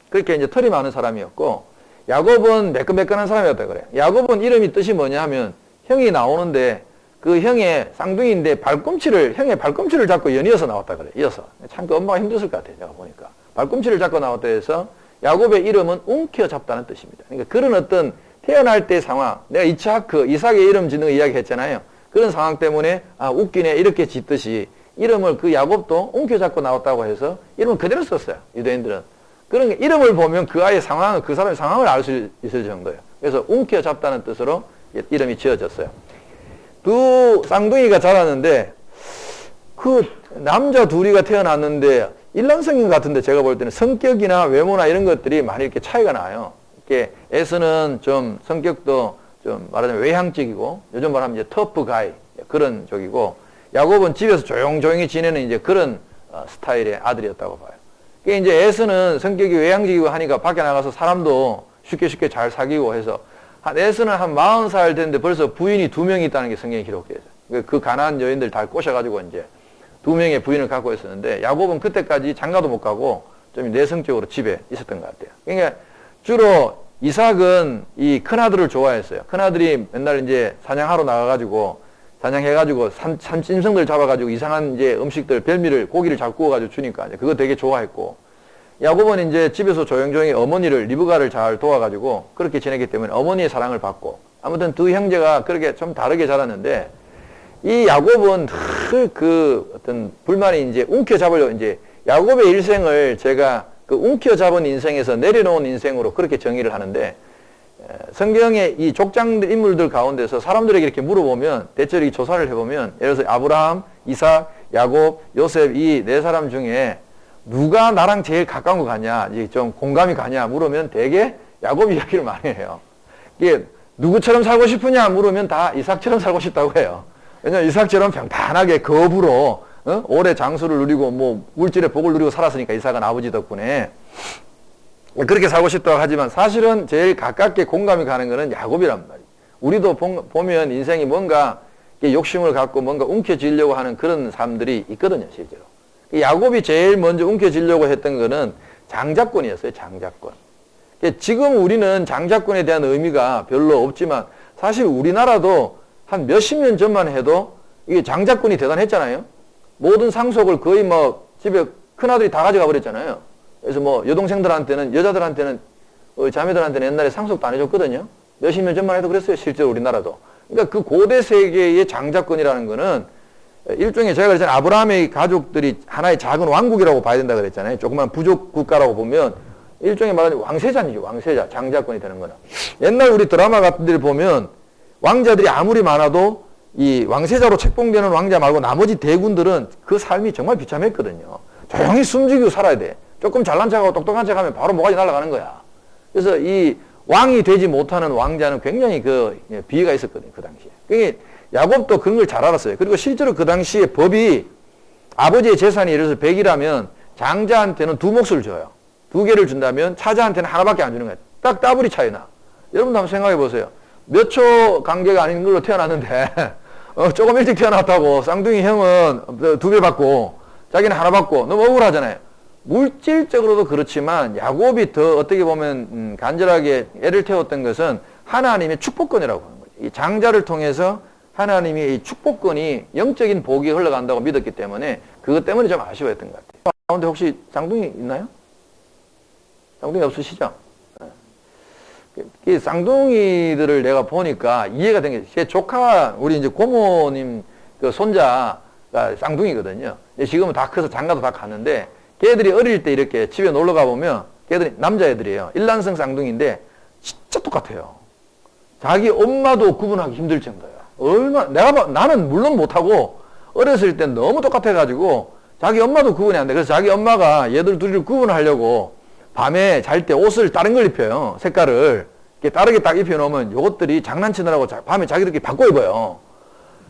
그렇게 이제 털이 많은 사람이었고, 야곱은 매끈매끈한 사람이었다 그래요. 야곱은 이름이 뜻이 뭐냐 하면, 형이 나오는데, 그 형의 쌍둥이인데 형의 발꿈치를 잡고 연이어서 나왔다 그래요. 이어서. 참 그 엄마가 힘들었을 것 같아요. 제가 보니까. 발꿈치를 잡고 나왔다 해서, 야곱의 이름은 움켜잡다는 뜻입니다. 그러니까 그런 어떤 태어날 때 상황, 내가 이삭의 이름 짓는 거 이야기 했잖아요. 그런 상황 때문에, 웃기네, 이렇게 짓듯이, 이름을 그 야곱도 움켜잡고 나왔다고 해서, 이름을 그대로 썼어요. 유대인들은. 그런 이름을 보면 그 아이의 상황을, 그 사람의 상황을 알 수 있을 정도예요. 그래서 움켜잡다는 뜻으로 이름이 지어졌어요. 두 쌍둥이가 자랐는데, 그 남자 둘이가 태어났는데 일란성인 같은데, 제가 볼 때는 성격이나 외모나 이런 것들이 많이 이렇게 차이가 나요. 이렇게 에서는 좀 성격도 좀 말하자면 외향적이고, 요즘 말하면 이제 터프 가이 그런 쪽이고, 야곱은 집에서 조용조용히 지내는 이제 그런 스타일의 아들이었다고 봐요. 그게 이제 에서는 성격이 외향적이고 하니까 밖에 나가서 사람도 쉽게 잘 사귀고 해서, 에서는 한 40살 됐는데 벌써 부인이 2명이 있다는 게 성경에 기록되어 있어요. 그 가나안 여인들 다 꼬셔가지고 이제 2명의 부인을 갖고 있었는데, 야곱은 그때까지 장가도 못 가고 좀 내성적으로 집에 있었던 것 같아요. 그러니까 주로 이삭은 이 큰아들을 좋아했어요. 큰아들이 맨날 이제 사냥하러 나가가지고, 사냥해가지고 찜성들 잡아가지고 이상한 이제 음식들, 별미를, 고기를 잘 구워가지고 주니까 이제 그거 되게 좋아했고, 야곱은 이제 집에서 조용조용히 어머니를, 리브가를 잘 도와가지고 그렇게 지내기 때문에 어머니의 사랑을 받고, 아무튼 두 형제가 그렇게 좀 다르게 자랐는데, 이 야곱은 그 어떤 불만이 이제 움켜잡으려고, 이제 야곱의 일생을 제가 그 움켜잡은 인생에서 내려놓은 인생으로 그렇게 정의를 하는데, 성경의 이 족장들 인물들 가운데서 사람들에게 이렇게 물어보면, 대체로 이 조사를 해보면, 예를 들어서 아브라함, 이삭, 야곱, 요셉 이 4사람 중에 누가 나랑 제일 가까운 거 같냐, 좀 공감이 가냐 물으면 대개 야곱 이야기를 많이 해요. 이게 누구처럼 살고 싶으냐 물으면 다 이삭처럼 살고 싶다고 해요. 왜냐면 이삭처럼 평탄하게 거부로 오래 장수를 누리고 뭐 물질의 복을 누리고 살았으니까, 이삭은 아버지 덕분에 그렇게 살고 싶다고 하지만, 사실은 제일 가깝게 공감이 가는 거는 야곱이란 말이에요. 우리도 보면 인생이 뭔가 욕심을 갖고 뭔가 움켜쥐려고 하는 그런 사람들이 있거든요, 실제로. 야곱이 제일 먼저 움켜쥐려고 했던 거는 장자권이었어요, 장자권. 지금 우리는 장자권에 대한 의미가 별로 없지만, 사실 우리나라도 한 몇십 년 전만 해도 이게 장자권이 대단했잖아요. 모든 상속을 거의 뭐 집에 큰아들이 다 가져가 버렸잖아요. 그래서 뭐 여동생들한테는, 여자들한테는, 자매들한테는 옛날에 상속도 안 해줬거든요. 몇십 년 전만 해도 그랬어요, 실제로 우리나라도. 그러니까 그 고대 세계의 장자권이라는 거는 일종의, 제가 그랬잖아요, 아브라함의 가족들이 하나의 작은 왕국이라고 봐야 된다 그랬잖아요. 조그만 부족 국가라고 보면 일종의 말하는 왕세자이죠, 왕세자, 장자권이 되는 거는. 옛날 우리 드라마 같은 데를 보면 왕자들이 아무리 많아도 이 왕세자로 책봉되는 왕자 말고 나머지 대군들은 그 삶이 정말 비참했거든요. 조용히 숨죽이고 살아야 돼. 조금 잘난 척하고 똑똑한 척하면 바로 모가지 날아가는 거야. 그래서 이 왕이 되지 못하는 왕자는 굉장히 그 비애가 있었거든요, 그 당시에. 그러니까 야곱도 그런 걸 잘 알았어요. 그리고 실제로 그 당시에 법이, 아버지의 재산이 예를 들어서 100이라면 장자한테는 두 몫을 줘요. 두 개를 준다면 차자한테는 하나밖에 안 주는 거예요. 딱 더블이 차이나. 여러분도 한번 생각해 보세요. 몇 초 관계가 아닌 걸로 태어났는데 조금 일찍 태어났다고 쌍둥이 형은 두 배 받고 자기는 하나 받고 너무 억울하잖아요. 물질적으로도 그렇지만 야곱이 더 어떻게 보면 간절하게 애를 태웠던 것은 하나님의 축복권이라고 하는 거죠. 이 장자를 통해서 하나님이 이 축복권이 영적인 복이 흘러간다고 믿었기 때문에 그것 때문에 좀 아쉬워했던 것 같아요. 가운데 혹시 쌍둥이 있나요? 쌍둥이 없으시죠? 이 쌍둥이들을 내가 보니까 이해가 된 게, 제 조카, 우리 이제 고모님 그 손자가 쌍둥이거든요. 지금은 다 커서 장가도 다 갔는데, 걔들이 어릴 때 이렇게 집에 놀러 가보면, 걔들이 남자애들이에요. 일란성 쌍둥이인데, 진짜 똑같아요. 자기 엄마도 구분하기 힘들 정도예요. 나는 물론 못하고, 어렸을 땐 너무 똑같아가지고, 자기 엄마도 구분이 안 돼. 그래서 자기 엄마가 얘들 둘을 구분하려고, 밤에 잘 때 옷을 다른 걸 입혀요. 색깔을. 이렇게 다르게 딱 입혀놓으면 요것들이 장난치느라고 밤에 자기들끼리 바꿔 입어요.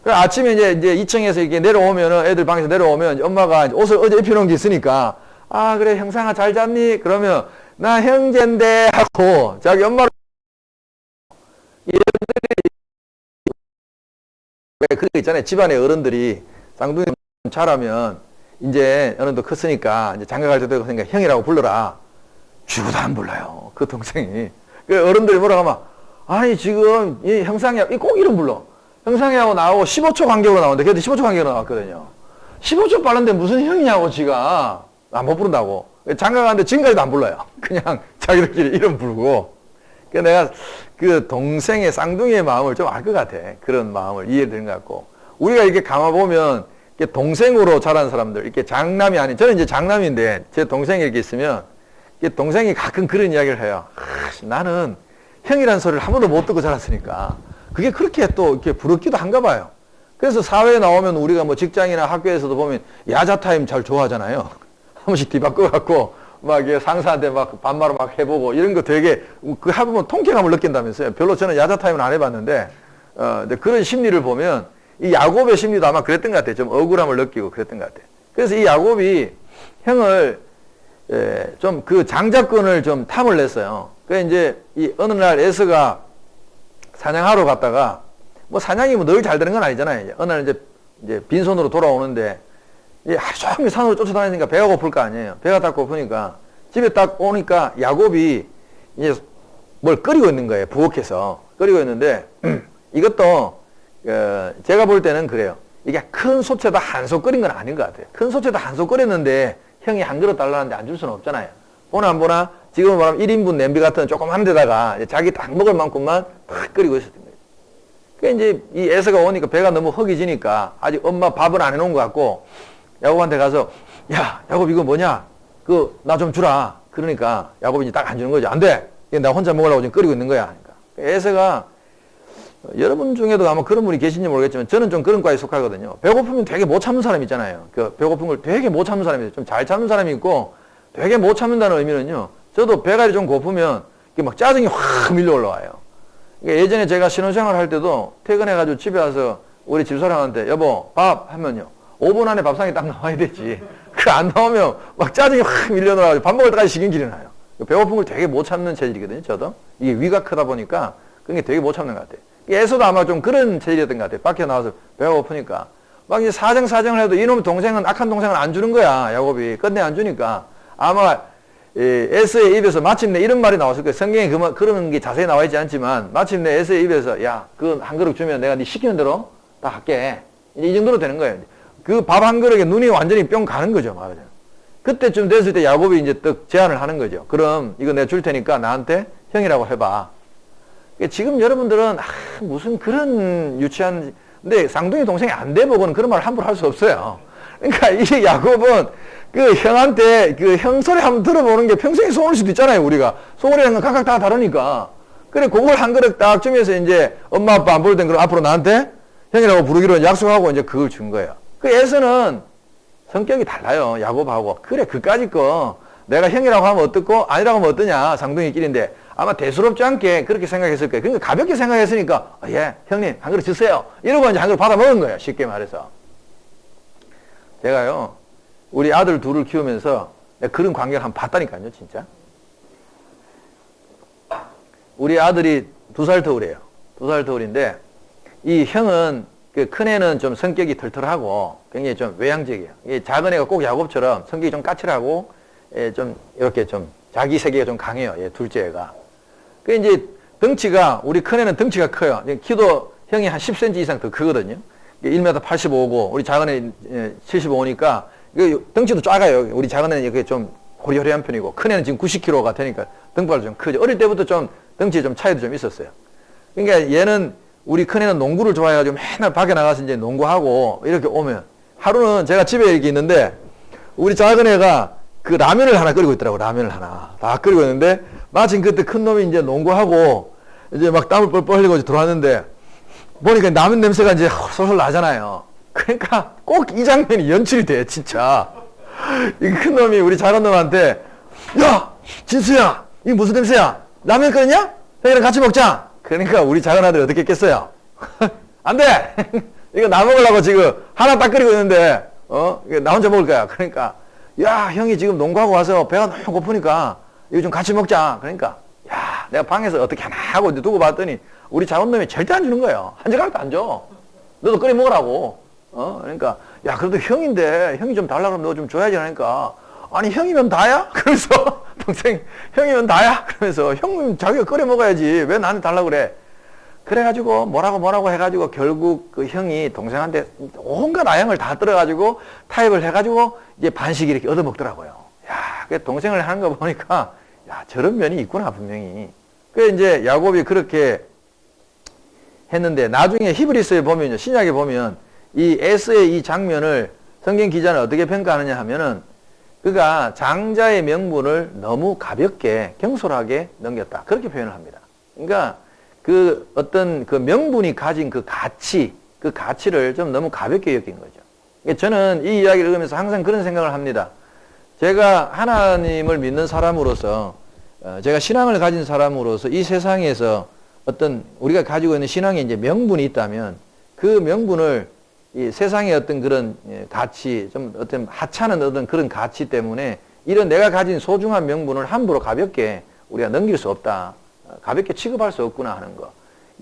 그래 아침에 이제 2층에서 이렇게 내려오면은 애들 방에서 내려오면 엄마가 옷을 어제 입혀놓은 게 있으니까 아, 그래, 형상아 잘 잤니? 그러면 나 형제인데 하고 자기 엄마를 얘들이 왜 그거 있잖아요. 집안의 어른들이 쌍둥이 자라면 이제 어느 정도 컸으니까 이제 장가 갈 때도 그러니까 형이라고 불러라. 죽어도 안 불러요. 그 동생이. 그 어른들이 뭐라고 하면, 아니, 지금, 이 형상이하고, 꼭 이름 불러. 형상이하고 나하고 15초 간격으로 나오는데, 걔도 15초 간격으로 나왔거든요. 15초 빠른데 무슨 형이냐고, 지가. 못 부른다고. 장가 가는데 지금까지도 안 불러요. 그냥 자기들끼리 이름 부르고. 그러니까 내가 그 동생의 쌍둥이의 마음을 좀 알 것 같아. 그런 마음을 이해되는 것 같고. 우리가 이렇게 감아보면, 이렇게 동생으로 자란 사람들, 이렇게 장남이 아닌, 저는 이제 장남인데, 제 동생이 이렇게 있으면, 동생이 가끔 그런 이야기를 해요. 나는 형이라는 소리를 한 번도 못 듣고 자랐으니까 그게 그렇게 또 이렇게 부럽기도 한가 봐요. 그래서 사회에 나오면 우리가 뭐 직장이나 학교에서도 보면 야자 타임 잘 좋아하잖아요. 한 번씩 뒤바꿔갖고 막 상사한테 막 반말을 막 해보고 이런 거 되게 그 해보면 통쾌감을 느낀다면서요. 별로 저는 야자 타임은 안 해봤는데 근데 그런 심리를 보면 이 야곱의 심리도 아마 그랬던 것 같아요. 좀 억울함을 느끼고 그랬던 것 같아요. 그래서 이 야곱이 형을 좀 그 장자권을 좀 탐을 냈어요. 그래서 이제 이 어느 날 에서가 사냥하러 갔다가 뭐 사냥이 뭐 늘 잘 되는 건 아니잖아요. 어느 날 이제 빈손으로 돌아오는데 하루 종일 산으로 쫓아다니니까 배가 고플 거 아니에요. 배가 딱 고프니까 집에 딱 오니까 야곱이 이제 뭘 끓이고 있는 거예요. 부엌에서 끓이고 있는데 이것도 제가 볼 때는 그래요. 이게 큰 솥에다 한솥 끓인 건 아닌 것 같아요. 큰 솥에다 한솥 끓였는데 형이 한 그릇 달라는데 안 줄 수는 없잖아요. 보나 안 보나? 지금 말하면 1인분 냄비 같은 조그만 데다가 자기 딱 먹을 만큼만 탁 끓이고 있었던 거예요. 그 이제 이 에서가 오니까 배가 너무 허기지니까 아직 엄마 밥을 안 해놓은 것 같고 야곱한테 가서 야, 야곱 이거 뭐냐? 그 나 좀 주라. 그러니까 야곱이 딱 안 주는 거죠. 안 돼. 나 혼자 먹으려고 지금 끓이고 있는 거야. 그러니까 에서가 여러분 중에도 아마 그런 분이 계신지 모르겠지만 저는 좀 그런 과에 속하거든요. 배고프면 되게 못 참는 사람 있잖아요. 그 배고픈 걸 되게 못 참는 사람이 좀 잘 참는 사람이 있고 되게 못 참는다는 의미는요. 저도 배가 좀 고프면 막 짜증이 확 밀려 올라와요. 그러니까 예전에 제가 신혼생활 할 때도 퇴근해가지고 집에 와서 우리 집사람한테 여보 밥 하면요. 5분 안에 밥상이 딱 나와야 되지. 그 안 나오면 막 짜증이 확 밀려 나와가지고 밥 먹을 때까지 식은길이 나요. 배고픈 걸 되게 못 참는 체질이거든요. 저도. 이게 위가 크다 보니까 그게 되게 못 참는 것 같아요. 에서도 아마 좀 그런 체질이었던 것 같아요. 밖에 나와서 배가 고프니까. 막 이제 사정을 해도 이놈 동생은, 악한 동생은 안 주는 거야. 야곱이. 끝내 안 주니까. 아마, 에서의 입에서 마침내 이런 말이 나왔을 거예요. 성경에 그런 게 자세히 나와 있지 않지만, 마침내 에서의 입에서, 야, 그 한 그릇 주면 내가 네 시키는 대로 다 할게. 이제 이 정도로 되는 거예요. 그 밥 한 그릇에 눈이 완전히 뿅 가는 거죠. 말하자면. 그때쯤 됐을 때 야곱이 이제 딱 제안을 하는 거죠. 그럼 이거 내가 줄 테니까 나한테 형이라고 해봐. 지금 여러분들은 무슨 그런 유치한 근데 쌍둥이 동생이 안 돼 보고는 그런 말을 함부로 할 수 없어요. 그러니까 이 야곱은 그 형한테 그 형 소리 한번 들어보는 게 평생에 속을 수도 있잖아요. 우리가 속을이라는 건 각각 다 다르니까. 그래 그걸 한 그릇 딱 주면서 이제 엄마 아빠 안 부를 땐 그럼 앞으로 나한테 형이라고 부르기로 약속하고 이제 그걸 준 거예요. 그 에서는 성격이 달라요. 야곱하고. 그래 그까짓 거 내가 형이라고 하면 어떻고 아니라고 하면 어떠냐 쌍둥이끼리인데 아마 대수롭지 않게 그렇게 생각했을 거예요. 그러니까 가볍게 생각했으니까 예 형님 한 그릇 주세요 이러고 이제 한 그릇 받아 먹은 거예요. 쉽게 말해서. 제가요 우리 아들 둘을 키우면서 내가 그런 광경을 한번 봤다니까요, 진짜. 우리 아들이 2살 터울이에요. 2살 터울인데, 이 형은, 그 큰 애는 좀 성격이 털털하고, 굉장히 좀 외향적이에요. 이 작은 애가 꼭 야곱처럼 성격이 좀 까칠하고, 좀, 이렇게 좀, 자기 세계가 좀 강해요. 둘째 애가. 그 이제, 덩치가, 우리 큰 애는 덩치가 커요. 키도 형이 한 10cm 이상 더 크거든요. 1m 85고, 우리 작은 애 75니까, 덩치도 작아요. 우리 작은 애는 이렇게 좀 호리호리한 편이고, 큰 애는 지금 90kg가 되니까 등발도 좀 크죠. 어릴 때부터 좀 덩치에 좀 차이도 좀 있었어요. 그러니까 얘는, 우리 큰 애는 농구를 좋아해가지고 맨날 밖에 나가서 이제 농구하고 이렇게 오면, 하루는 제가 집에 이렇게 있는데, 우리 작은 애가 그 라면을 하나 끓이고 있더라고. 라면을 하나 다 끓이고 있는데, 마침 그때 큰 놈이 이제 농구하고 이제 막 땀을 뻘뻘 흘리고 들어왔는데, 보니까 라면 냄새가 이제 솔솔 나잖아요. 그러니까 꼭 이 장면이 연출이 돼, 진짜. 이 큰 놈이 우리 작은 놈한테, 야, 진수야, 이게 무슨 냄새야? 라면 끓였냐? 형이랑 같이 먹자. 그러니까 우리 작은 아들이 어떻게 했겠어요? 안 돼! 이거 나 먹으려고 지금 하나 딱 끓이고 있는데, 이거 나 혼자 먹을 거야. 그러니까, 야, 형이 지금 농구하고 와서 배가 너무 고프니까 이거 좀 같이 먹자. 그러니까, 야, 내가 방에서 어떻게 하나 하고 이제 두고 봤더니 우리 작은 놈이 절대 안 주는 거예요. 한 젓가락도 안 줘. 너도 끓여 먹으라고. 그러니까, 야, 그래도 형인데, 형이 좀 달라 그러면 너 좀 줘야지. 그러니까, 아니, 형이면 다야? 그러면서, 동생, 형이면 다야? 그러면서, 형은 자기가 끓여 먹어야지. 왜 나한테 달라 그래? 그래가지고, 뭐라고 해가지고, 결국 그 형이 동생한테 온갖 아양을 다 떨어가지고, 타협을 해가지고, 이제 반씩 이렇게 얻어먹더라고요. 야, 그 동생을 하는 거 보니까, 야, 저런 면이 있구나, 분명히. 그 이제 야곱이 그렇게 했는데, 나중에 히브리서에 보면요, 신약에 보면, 이 에스의 이 장면을 성경 기자는 어떻게 평가하느냐 하면은, 그가 장자의 명분을 너무 가볍게, 경솔하게 넘겼다. 그렇게 표현을 합니다. 그러니까, 그 어떤 그 명분이 가진 그 가치를 좀 너무 가볍게 여긴 거죠. 그러니까 저는 이 이야기를 읽으면서 항상 그런 생각을 합니다. 제가 하나님을 믿는 사람으로서, 제가 신앙을 가진 사람으로서 이 세상에서 어떤 우리가 가지고 있는 신앙에 이제 명분이 있다면 그 명분을 이 세상의 어떤 그런 가치, 좀 어떤 하찮은 어떤 그런 가치 때문에 이런 내가 가진 소중한 명분을 함부로 가볍게 우리가 넘길 수 없다. 가볍게 취급할 수 없구나 하는 거.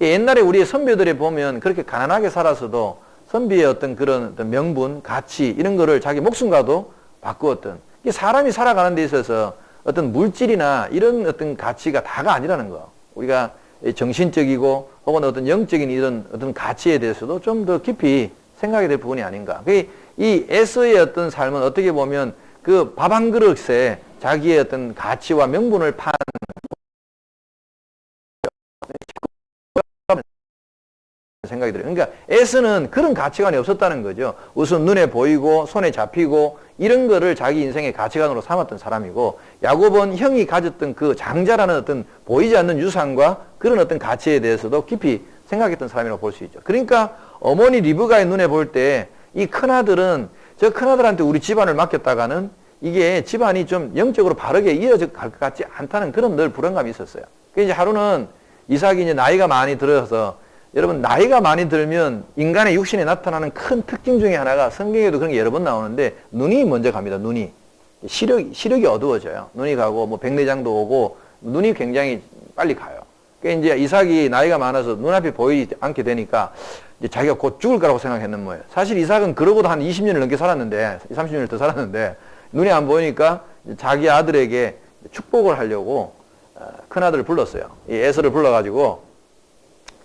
옛날에 우리의 선배들에 보면 그렇게 가난하게 살아서도 선비의 어떤 그런 어떤 명분, 가치 이런 거를 자기 목숨과도 바꾸었던. 사람이 살아가는 데 있어서 어떤 물질이나 이런 어떤 가치가 다가 아니라는 거. 우리가 정신적이고 혹은 어떤 영적인 이런 어떤 가치에 대해서도 좀 더 깊이 생각이 될 부분이 아닌가. 이 에서의 어떤 삶은 어떻게 보면 그 밥 한 그릇에 자기의 어떤 가치와 명분을 판 생각이 들어요. 그러니까 에서는 그런 가치관이 없었다는 거죠. 우선 눈에 보이고 손에 잡히고 이런 거를 자기 인생의 가치관으로 삼았던 사람이고, 야곱은 형이 가졌던 그 장자라는 어떤 보이지 않는 유산과 그런 어떤 가치에 대해서도 깊이 생각했던 사람이라고 볼 수 있죠. 그러니까 어머니 리브가의 눈에 볼 때 이 큰아들은 저 큰아들한테 우리 집안을 맡겼다가는 이게 집안이 좀 영적으로 바르게 이어져 갈 것 같지 않다는 그런 늘 불안감이 있었어요. 그래서 이제 하루는 이삭이 이제 나이가 많이 들어서, 여러분 나이가 많이 들면 인간의 육신에 나타나는 큰 특징 중에 하나가 성경에도 그런 게 여러 번 나오는데 눈이 먼저 갑니다. 눈이. 시력이 어두워져요. 눈이 가고 뭐 백내장도 오고 눈이 굉장히 빨리 가요. 그러니까 이제 이삭이 나이가 많아서 눈앞이 보이지 않게 되니까 이제 자기가 곧 죽을 거라고 생각했는 거예요. 사실 이삭은 그러고도 한 20년을 넘게 살았는데, 30년을 더 살았는데 눈이 안 보이니까 자기 아들에게 축복을 하려고 큰아들을 불렀어요. 이 에서를 불러가지고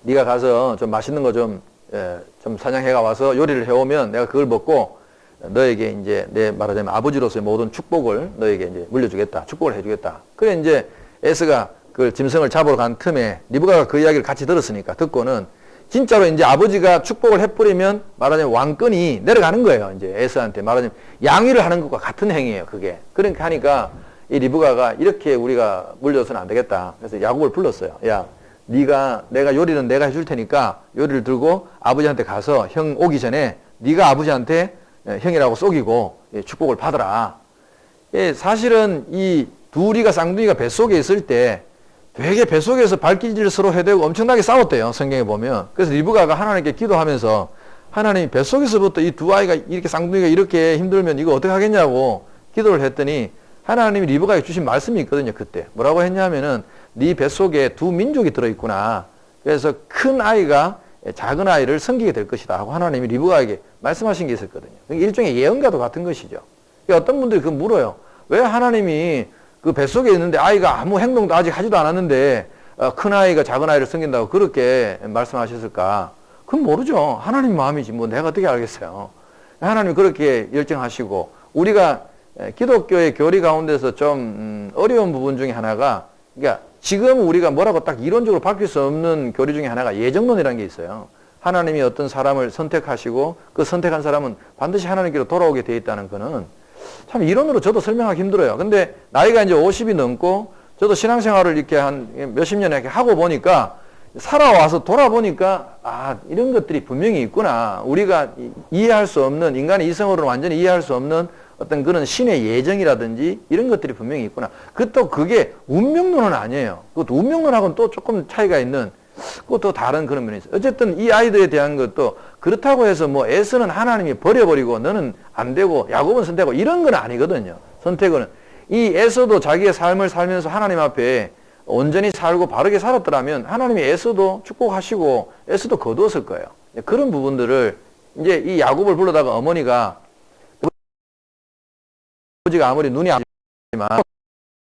네가 가서 좀 맛있는 거 좀 사냥해가 와서 요리를 해오면 내가 그걸 먹고 너에게 이제 내 말하자면 아버지로서의 모든 축복을 너에게 이제 물려주겠다. 축복을 해주겠다. 그래 이제 에서가 그 짐승을 잡으러 간 틈에 리브가가 그 이야기를 같이 들었으니까 듣고는 진짜로 이제 아버지가 축복을 해버리면 말하자면 왕권이 내려가는 거예요. 이제 에서한테 말하자면 양위를 하는 것과 같은 행위예요. 그게. 그러니까 하니까 이 리브가가 이렇게 우리가 물려서는 안 되겠다. 그래서 야곱을 불렀어요. 야, 내가 요리는 내가 해줄 테니까 요리를 들고 아버지한테 가서 형 오기 전에 네가 아버지한테 형이라고 속이고 축복을 받아라. 사실은 이 둘이가 쌍둥이가 뱃속에 있을 때 되게 뱃속에서 발길질을 서로 해대고 엄청나게 싸웠대요. 성경에 보면. 그래서 리브가가 하나님께 기도하면서 하나님 뱃속에서부터 이 두 아이가 이렇게 쌍둥이가 이렇게 힘들면 이거 어떻게 하겠냐고 기도를 했더니 하나님이 리브가에게 주신 말씀이 있거든요. 그때 뭐라고 했냐면은 네 뱃속에 두 민족이 들어있구나. 그래서 큰 아이가 작은 아이를 섬기게 될 것이다 하고 하나님이 리브가에게 말씀하신 게 있었거든요. 일종의 예언과도 같은 것이죠. 어떤 분들이 그 물어요. 왜 하나님이 그 뱃속에 있는데 아이가 아무 행동도 아직 하지도 않았는데 큰 아이가 작은 아이를 섬긴다고 그렇게 말씀하셨을까? 그건 모르죠. 하나님 마음이지 뭐 내가 어떻게 알겠어요. 하나님 그렇게 열정하시고 우리가 기독교의 교리 가운데서 좀 어려운 부분 중에 하나가 그러니까 지금 우리가 뭐라고 딱 이론적으로 바뀔 수 없는 교리 중에 하나가 예정론이라는 게 있어요. 하나님이 어떤 사람을 선택하시고 그 선택한 사람은 반드시 하나님께로 돌아오게 돼 있다는 거는 참 이론으로 저도 설명하기 힘들어요. 근데 나이가 이제 50이 넘고 저도 신앙생활을 이렇게 한 몇십 년 이렇게 하고 보니까 살아와서 돌아보니까 이런 것들이 분명히 있구나. 우리가 이해할 수 없는 인간의 이성으로는 완전히 이해할 수 없는 어떤 그런 신의 예정이라든지 이런 것들이 분명히 있구나. 그게 운명론은 아니에요. 그것도 운명론하고는 또 조금 차이가 있는 그것도 다른 그런 면이 있어요. 어쨌든 이 아이들에 대한 것도 그렇다고 해서 뭐 에서는 하나님이 버려버리고 너는 안 되고 야곱은 선택하고 이런 건 아니거든요. 선택은 이 에서도 자기의 삶을 살면서 하나님 앞에 온전히 살고 바르게 살았더라면 하나님이 에서도 축복하시고 에서도 거두었을 거예요. 그런 부분들을 이제 이 야곱을 불러다가 어머니가 아버지가 아무리 눈이 안 보이지만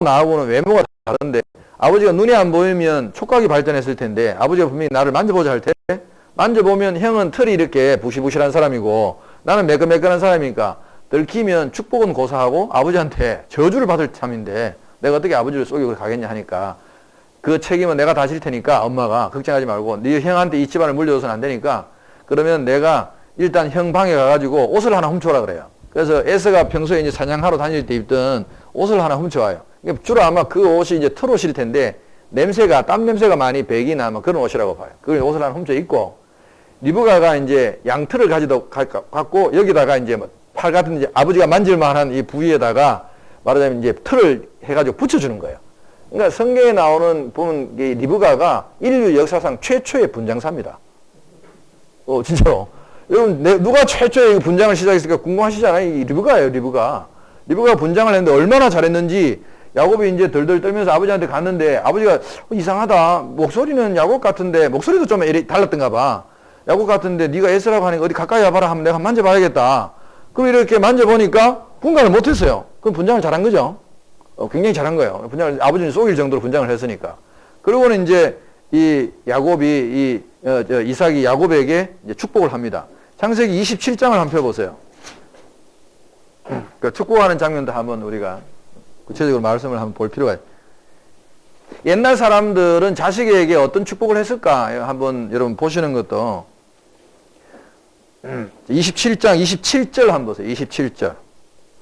나하고는 외모가 다른데 아버지가 눈이 안 보이면 촉각이 발전했을 텐데 아버지가 분명히 나를 만져보자 할 때 만져보면 형은 털이 이렇게 부시부실한 사람이고 나는 매끈매끈한 사람이니까 들키면 축복은 고사하고 아버지한테 저주를 받을 참인데 내가 어떻게 아버지를 속이고 가겠냐 하니까 그 책임은 내가 다 질 테니까 엄마가 걱정하지 말고 네 형한테 이 집안을 물려줘서는 안 되니까 그러면 내가 일단 형 방에 가가지고 옷을 하나 훔쳐오라 그래요. 그래서 에서가 평소에 이제 사냥하러 다닐 때 입던 옷을 하나 훔쳐와요. 주로 아마 그 옷이 이제 털옷일 텐데 냄새가 땀 냄새가 많이 배기나 아마 그런 옷이라고 봐요. 그 옷을 하나 훔쳐 입고 리브가가 이제 양털을 갖고 여기다가 이제 팔 같은 이제 아버지가 만질만한 이 부위에다가 말하자면 이제 털을 해가지고 붙여주는 거예요. 그러니까 성경에 나오는 보면 이 리브가가 인류 역사상 최초의 분장사입니다. 진짜로. 여러분 누가 최초의 분장을 시작했을까 궁금하시잖아요. 이 리브가예요, 리브가. 리브가가 분장을 했는데 얼마나 잘했는지 야곱이 이제 덜덜 떨면서 아버지한테 갔는데 아버지가 이상하다. 목소리는 야곱 같은데 목소리도 좀 달랐던가 봐. 야곱 같은데 네가 에스라고 하니까 어디 가까이 와봐라 하면 내가 만져봐야겠다. 그럼 이렇게 만져보니까 분간을 못했어요. 그럼 분장을 잘한 거죠. 굉장히 잘한 거예요. 분장을 아버지는 속일 정도로 분장을 했으니까. 그러고는 이제 이 야곱이 이삭이 야곱에게 이제 축복을 합니다. 창세기 27장을 한번 펴보세요. 그 축복하는 장면도 한번 우리가 구체적으로 말씀을 한번 볼 필요가 있어요. 옛날 사람들은 자식에게 어떤 축복을 했을까? 한번 여러분 보시는 것도 27장 27절 한번 보세요. 27절.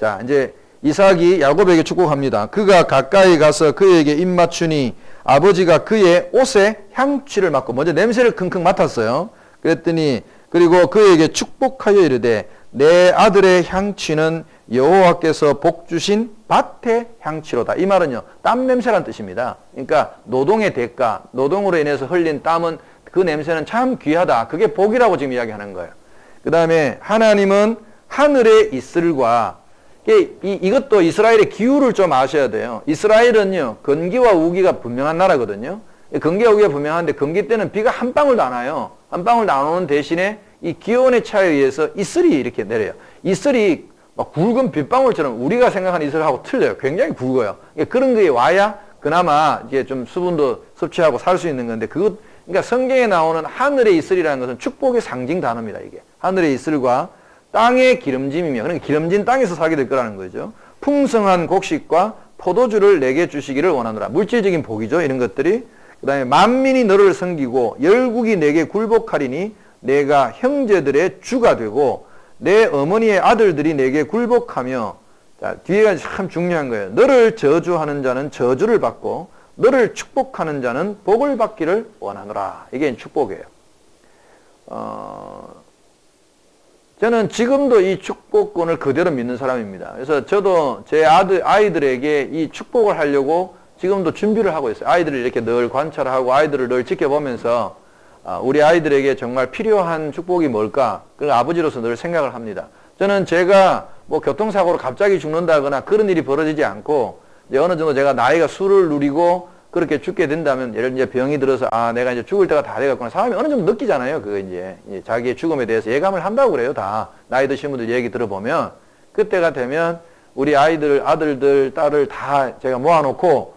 자, 이제 이삭이 야곱에게 축복합니다. 그가 가까이 가서 그에게 입 맞추니 아버지가 그의 옷에 향취를 맡고 먼저 냄새를 킁킁 맡았어요. 그랬더니 그리고 그에게 축복하여 이르되 내 아들의 향취는 여호와께서 복 주신 밭의 향취로다. 이 말은요, 땀 냄새란 뜻입니다. 그러니까 노동의 대가, 노동으로 인해서 흘린 땀은 그 냄새는 참 귀하다. 그게 복이라고 지금 이야기하는 거예요. 그 다음에 하나님은 하늘의 이슬과 이것도 이스라엘의 기후를 좀 아셔야 돼요. 이스라엘은요, 건기와 우기가 분명한 나라거든요. 건기와 우기가 분명한데 건기 때는 비가 한 방울도 안 와요. 한 방울도 안 오는 대신에 이 기온의 차이에 의해서 이슬이 이렇게 내려요. 이슬이 막 굵은 빗방울처럼 우리가 생각하는 이슬하고 틀려요. 굉장히 굵어요. 그런 게 와야 그나마 이게 좀 수분도 섭취하고 살 수 있는 건데 그러니까 성경에 나오는 하늘의 이슬이라는 것은 축복의 상징 단어입니다. 이게 하늘의 이슬과 땅의 기름짐이며 그러니까 기름진 땅에서 살게 될 거라는 거죠. 풍성한 곡식과 포도주를 내게 주시기를 원하노라. 물질적인 복이죠. 이런 것들이. 그 다음에 만민이 너를 섬기고 열국이 내게 굴복하리니 내가 형제들의 주가 되고 내 어머니의 아들들이 내게 굴복하며, 자, 뒤에가 참 중요한 거예요. 너를 저주하는 자는 저주를 받고 너를 축복하는 자는 복을 받기를 원하노라. 이게 축복이에요. 저는 지금도 이 축복권을 그대로 믿는 사람입니다. 그래서 저도 제 아이들에게 이 축복을 하려고 지금도 준비를 하고 있어요. 아이들을 이렇게 늘 관찰하고 아이들을 늘 지켜보면서 우리 아이들에게 정말 필요한 축복이 뭘까? 그 아버지로서 늘 생각을 합니다. 저는 제가 뭐 교통사고로 갑자기 죽는다거나 그런 일이 벌어지지 않고 이제 어느 정도 제가 나이가 수를 누리고 그렇게 죽게 된다면 예를 들어 이제 병이 들어서 아 내가 이제 죽을 때가 다 돼갔구나 사람이 어느 정도 느끼잖아요. 그거 이제 자기의 죽음에 대해서 예감을 한다고 그래요. 다 나이 드신 분들 얘기 들어보면 그때가 되면 우리 아이들 아들들 딸을 다 제가 모아놓고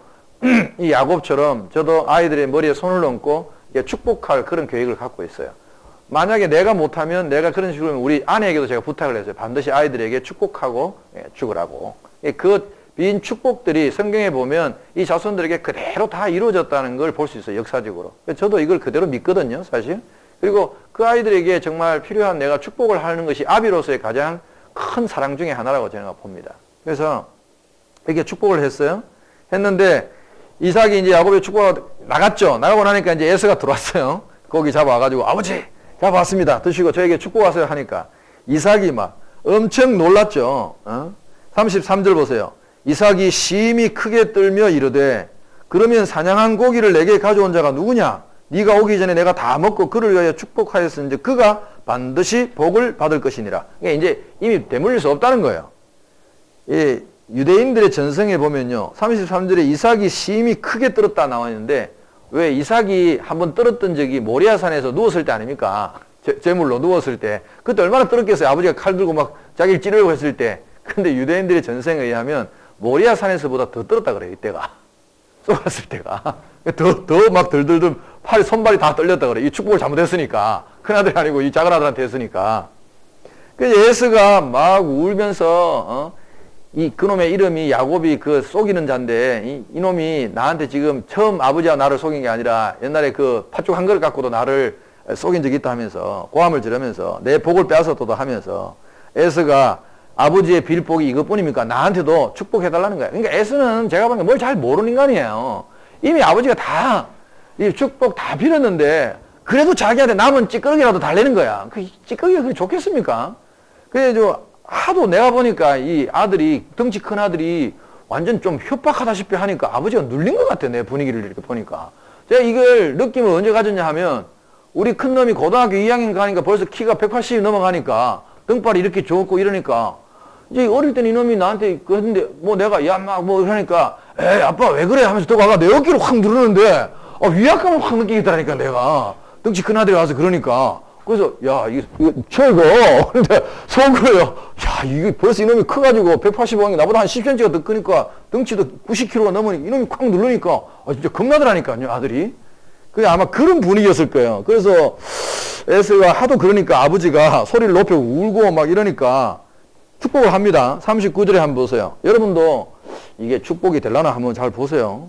이 야곱처럼 저도 아이들의 머리에 손을 얹고 축복할 그런 계획을 갖고 있어요. 만약에 내가 못하면 내가 그런 식으로 하면 우리 아내에게도 제가 부탁을 했어요. 반드시 아이들에게 축복하고 죽으라고. 그 빈 축복들이 성경에 보면 이 자손들에게 그대로 다 이루어졌다는 걸 볼 수 있어요. 역사적으로. 저도 이걸 그대로 믿거든요. 사실. 그리고 그 아이들에게 정말 필요한 내가 축복을 하는 것이 아비로서의 가장 큰 사랑 중에 하나라고 저는 봅니다. 그래서 이렇게 축복을 했어요. 했는데 이삭이 이제 야곱의 축복을 나갔죠. 나가고 나니까 이제 에서가 들어왔어요. 고기 잡아와가지고 아버지 잡아왔습니다. 드시고 저에게 축복하세요 하니까 이삭이 막 엄청 놀랐죠. 33절 보세요. 이삭이 심히 크게 떨며 이르되 그러면 사냥한 고기를 내게 가져온 자가 누구냐? 네가 오기 전에 내가 다 먹고 그를 위하여 축복하였으니 그가 반드시 복을 받을 것이니라. 이게 이제 이미 되물릴 수 없다는 거예요. 이 유대인들의 전성에 보면요. 33절에 이삭이 심히 크게 떨었다 나와 있는데 왜 이삭이 한번 떨었던 적이 모리아산에서 누웠을 때 아닙니까? 제물로 누웠을 때. 그때 얼마나 떨었겠어요. 아버지가 칼 들고 막 자기를 찌르려고 했을 때. 근데 유대인들의 전성에 의하면 모리아산에서보다 더 떨었다 그래요. 이때가. 쏘았을 때가. 더 막 덜덜덜 팔이 손발이 다 떨렸다 그래요. 이 축복을 잘못했으니까. 큰아들이 아니고 이 작은아들한테 했으니까. 그래서 에스가 막 울면서 그놈의 이름이 야곱이 그 속이는 자인데 이놈이 나한테 지금 처음 아버지와 나를 속인 게 아니라 옛날에 그 팥죽 한 그릇 갖고도 나를 속인 적이 있다 하면서 고함을 지르면서 내 복을 빼앗았다도 하면서 에스가 아버지의 빌복이 이것뿐입니까? 나한테도 축복해달라는 거예요. 그러니까 에스는 제가 보니까 뭘 잘 모르는 인간이에요. 이미 아버지가 다 이 축복 다 빌었는데 그래도 자기한테 남은 찌꺼기라도 달래는 거야. 그 찌꺼기가 그게 좋겠습니까? 그래서 하도 내가 보니까 이 아들이 덩치 큰 아들이 완전 좀 협박하다시피 하니까 아버지가 눌린 것 같아. 내 분위기를 이렇게 보니까. 제가 이걸 느낌을 언제 가졌냐 하면 우리 큰 놈이 고등학교 2학년 가니까 벌써 키가 180이 넘어가니까 등발이 이렇게 좋고 이러니까 이제 어릴 때는 이놈이 나한테 그랬는데 뭐 내가 야 막 뭐 이러니까 에이 아빠 왜 그래 하면서 또 가가 내 어깨를 확 누르는데 위압감을 확 느끼겠다니까 내가 덩치 큰 아들이 와서 그러니까 그래서 야 이거 최고 근데 속으로요 야 이게 벌써 이놈이 커가지고 185이 나보다 한 10cm가 더 크니까 덩치도 90kg가 넘으니 이놈이 콱 누르니까 진짜 겁나더라니까요 아들이 그게 아마 그런 분위기였을 거예요. 그래서 에스가 하도 그러니까 아버지가 소리를 높여 울고 막 이러니까 축복을 합니다. 39절에 한번 보세요. 여러분도 이게 축복이 되려나 한번 잘 보세요.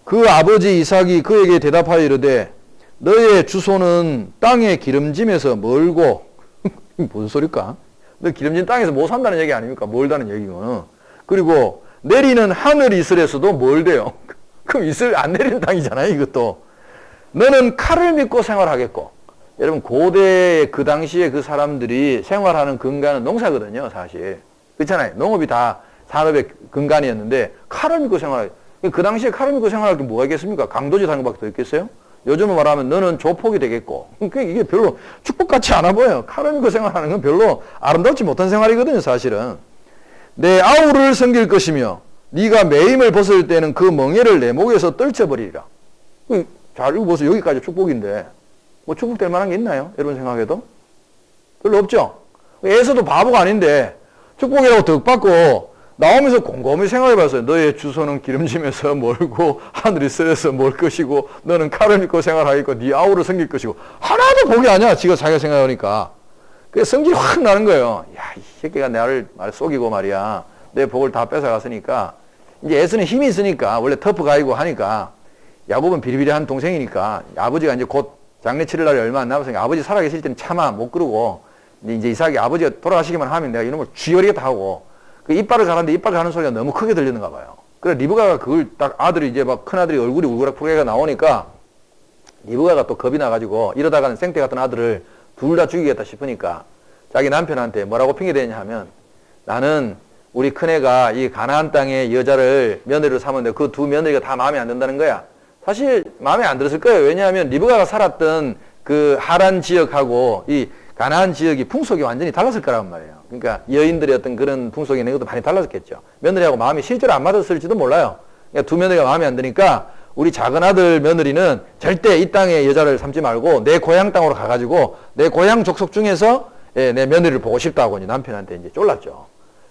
그 아버지 이삭이 그에게 대답하여 이르되 너의 주소는 땅의 기름짐에서 멀고 무슨 소리일까? 너 기름진 땅에서 못 산다는 얘기 아닙니까? 멀다는 얘기는. 그리고 내리는 하늘 이슬에서도 멀대요. 그럼 이슬 안 내리는 땅이잖아요. 이것도. 너는 칼을 믿고 생활하겠고 여러분 고대 그 당시에 그 사람들이 생활하는 근간은 농사거든요. 사실. 그렇잖아요. 농업이 다 산업의 근간이었는데 칼을 믿고 생활하겠고 그 당시에 칼을 믿고 생활할 게 뭐가 있겠습니까? 강도짓 하는 것밖에 더 있겠어요? 요즘은 말하면 너는 조폭이 되겠고 이게 별로 축복같이 않아 보여요. 칼을 믿고 생활하는 건 별로 아름답지 못한 생활이거든요. 사실은. 내 아우를 섬길 것이며 네가 매임을 벗을 때는 그 멍에를 내 목에서 떨쳐버리리라. 잘 읽어보세요. 여기까지 축복인데 뭐 축복될 만한 게 있나요? 여러분 생각해도? 별로 없죠? 에서도 바보가 아닌데 축복이라고 덕받고 나오면서 곰곰이 생각해봤어요. 너의 주소는 기름짐에서 멀고 하늘이 쓰여서 멀 것이고 너는 칼을 믿고 생활하겠고 네 아우를 섬길 것이고 하나도 복이 아니야. 지가 자기가 생각하니까. 그래서 성질이 확 나는 거예요. 야, 이 새끼가 나를 속이고 말이야. 내 복을 다 뺏어갔으니까 이제 에서는 힘이 있으니까 원래 터프가이고 하니까 야곱은 비리비리한 동생이니까 아버지가 이제 곧 장례 치를 날이 얼마 안 남았으니까 아버지 살아계실 때는 차마 못 그러고 이제 이삭이 아버지가 돌아가시기만 하면 내가 이놈을 쥐어리겠다 하고 그 이빨을 가는데 이빨 가는 소리가 너무 크게 들리는가 봐요. 그래 리브가가 그걸 딱 아들이 이제 막 큰아들이 얼굴이 울그락불그락 나오니까 리브가가 또 겁이 나가지고 이러다가는 생태 같은 아들을 둘 다 죽이겠다 싶으니까 자기 남편한테 뭐라고 핑계대냐 하면 나는 우리 큰애가 이 가나안 땅의 여자를 며느리로 삼았는데 그 두 며느리가 다 마음에 안 든다는 거야. 사실 마음에 안 들었을 거예요. 왜냐하면 리브가가 살았던 그 하란 지역하고 이 가나안 지역이 풍속이 완전히 달랐을 거란 말이에요. 그러니까 여인들의 어떤 그런 풍속이 있는 것도 많이 달라졌겠죠. 며느리하고 마음이 실제로 안 맞았을지도 몰라요. 그러니까 두 며느리가 마음에 안 드니까 우리 작은 아들 며느리는 절대 이 땅의 여자를 삼지 말고 내 고향 땅으로 가가지고 내 고향 족속 중에서 내 며느리를 보고 싶다고 이제 남편한테 이제 쫄랐죠.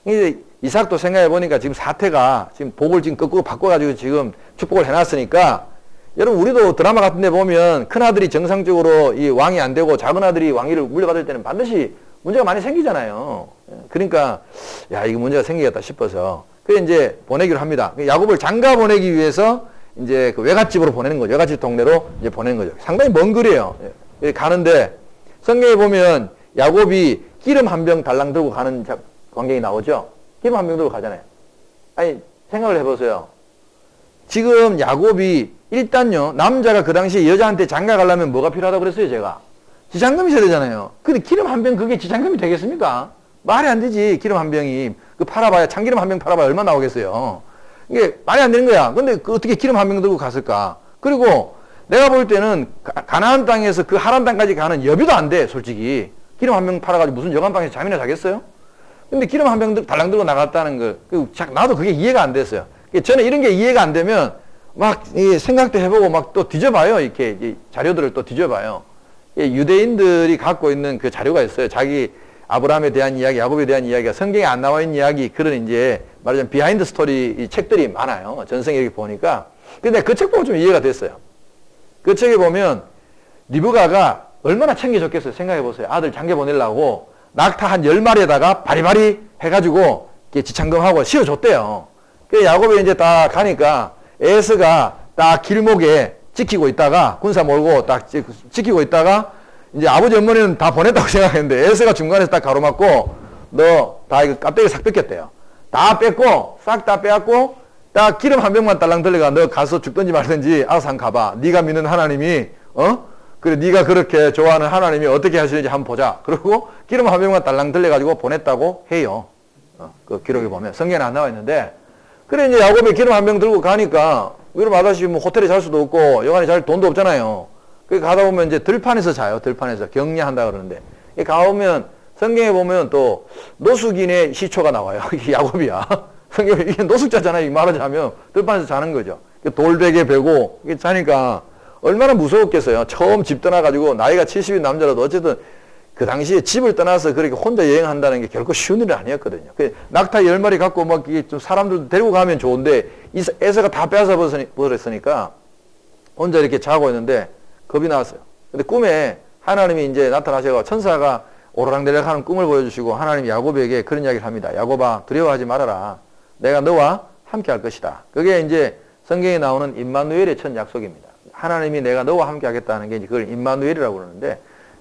이제 이삭도 생각해 보니까 지금 사태가 지금 복을 지금 거꾸로 바꿔가지고 지금 축복을 해놨으니까 여러분 우리도 드라마 같은 데 보면 큰아들이 정상적으로 이 왕이 안 되고 작은아들이 왕위를 물려받을 때는 반드시 문제가 많이 생기잖아요. 그러니까 야 이거 문제가 생기겠다 싶어서 그래 이제 보내기로 합니다. 야곱을 장가 보내기 위해서 이제 그 외갓집으로 보내는 거죠. 외갓집 동네로 이제 보내는 거죠. 상당히 먼 거리예요. 가는데 성경에 보면 야곱이 기름 한 병 달랑 들고 가는 광경이 나오죠. 기름 한 병 들고 가잖아요. 아니 생각을 해보세요. 지금 야곱이 일단요 남자가 그 당시에 여자한테 장가 가려면 뭐가 필요하다고 그랬어요 제가? 지장금이 있어야 되잖아요. 근데 기름 한 병 그게 지장금이 되겠습니까? 말이 안 되지. 기름 한 병이 그 팔아봐야 참기름 한 병 팔아봐야 얼마 나오겠어요. 이게 말이 안 되는 거야. 근데 그 어떻게 기름 한 병 들고 갔을까? 그리고 내가 볼 때는 가나안 땅에서 그 하란 땅까지 가는 여비도 안 돼. 솔직히 기름 한 병 팔아가지고 무슨 여관방에서 잠이나 자겠어요? 근데 기름 한 병 달랑 들고 나갔다는 거 나도 그게 이해가 안 됐어요. 저는 이런 게 이해가 안 되면 막 생각도 해보고 막 또 뒤져봐요. 이렇게 자료들을 또 뒤져봐요. 유대인들이 갖고 있는 그 자료가 있어요. 자기 아브라함에 대한 이야기, 야곱에 대한 이야기가 성경에 안 나와 있는 이야기, 그런 이제 말하자면 비하인드 스토리 이 책들이 많아요. 전생에 이렇게 보니까. 근데 그 책 보고 좀 이해가 됐어요. 그 책에 보면 리브가가 얼마나 챙겨줬겠어요. 생각해 보세요. 아들 장가 보내려고 낙타 한 10마리에다가 바리바리 해가지고 지창금하고 씌워줬대요. 그 야곱이 이제 딱 가니까 에스가 딱 길목에 지키고 있다가 군사 몰고 딱 지키고 있다가 이제 아버지 어머니는 다 보냈다고 생각했는데 에스가 중간에서 딱 가로막고 너 다 이거 깍대기 싹 뺏겼대요. 다 뺏고 싹 다 빼갖고 딱 기름 한 병만 달랑 들려가 너 가서 죽든지 말든지 알아서 한번 가봐. 네가 믿는 하나님이 그래 네가 그렇게 좋아하는 하나님이 어떻게 하시는지 한번 보자. 그리고 기름 한 병만 달랑 들려가지고 보냈다고 해요. 그 기록에 보면 성경에 안 나와 있는데 그래 이제 야곱이 기름 한 병 들고 가니까 여러분 아다시피 뭐 호텔에 잘 수도 없고 여관에 잘 돈도 없잖아요. 그 가다 보면 이제 들판에서 자요. 들판에서 격려한다 그러는데 가보면 성경에 보면 또 노숙인의 시초가 나와요. 이게 야곱이야. 성경에 이게 노숙자잖아요. 말하자면 들판에서 자는 거죠. 돌베개 베고 이게 자니까 얼마나 무서웠겠어요. 처음 집 떠나가지고 나이가 70인 남자라도 어쨌든 그 당시에 집을 떠나서 그렇게 혼자 여행한다는 게 결코 쉬운 일이 아니었거든요. 낙타 10마리 갖고 막 좀 사람들 데리고 가면 좋은데 에서가 다 빼앗아 버렸으니까 혼자 이렇게 자고 있는데 겁이 나왔어요. 근데 꿈에 하나님이 이제 나타나셔서 천사가 오르락내리락 하는 꿈을 보여주시고 하나님이 야곱에게 그런 이야기를 합니다. 야곱아 두려워하지 말아라. 내가 너와 함께 할 것이다. 그게 이제 성경에 나오는 임마누엘의 첫 약속입니다. 하나님이 내가 너와 함께 하겠다는 게 이제 그걸 임마누엘이라고 그러는데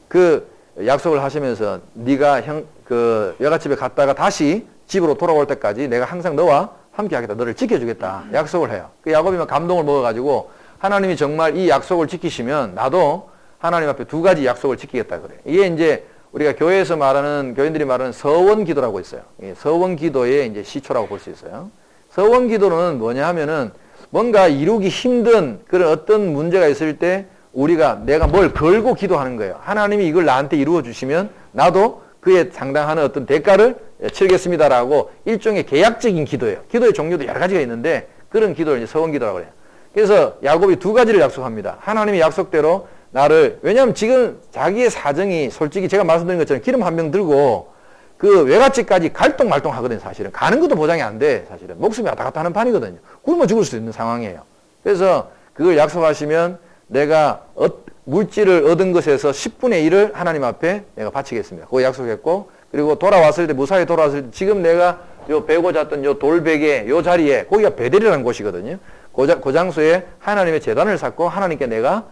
그 약속을 하시면서 네가 그 여갓집에 갔다가 다시 집으로 돌아올 때까지 내가 항상 너와 함께 하겠다. 너를 지켜주겠다. 약속을 해요. 그 야곱이 막 감동을 먹어가지고 하나님이 정말 이 약속을 지키시면 나도 하나님 앞에 두 가지 약속을 지키겠다 그래요. 이게 이제 우리가 교회에서 말하는 교인들이 말하는 서원 기도라고 있어요. 서원 기도의 이제 시초라고 볼 수 있어요. 서원 기도는 뭐냐 하면은 뭔가 이루기 힘든 그런 어떤 문제가 있을 때 내가 뭘 걸고 기도하는 거예요. 하나님이 이걸 나한테 이루어 주시면 나도 그에 상당한 어떤 대가를 치르겠습니다라고 일종의 계약적인 기도예요. 기도의 종류도 여러 가지가 있는데 그런 기도를 이제 서원 기도라고 해요. 그래서 야곱이 두 가지를 약속합니다. 하나님이 약속대로 나를, 왜냐하면 지금 자기의 사정이 솔직히 제가 말씀드린 것처럼 기름 한 병 들고 그 외갓집까지 갈동말동 하거든요. 사실은 가는 것도 보장이 안 돼. 사실은 목숨이 왔다 갔다 하는 판이거든요. 굶어 죽을 수 있는 상황이에요. 그래서 그걸 약속하시면 내가 물질을 얻은 것에서 10분의 1을 하나님 앞에 내가 바치겠습니다. 그거 약속했고, 그리고 돌아왔을 때, 무사히 돌아왔을 때, 지금 내가 요 베고 잤던 요 돌베개, 요 자리에, 거기가 베델이라는 곳이거든요. 그 장소에 하나님의 제단을 쌓고 하나님께 내가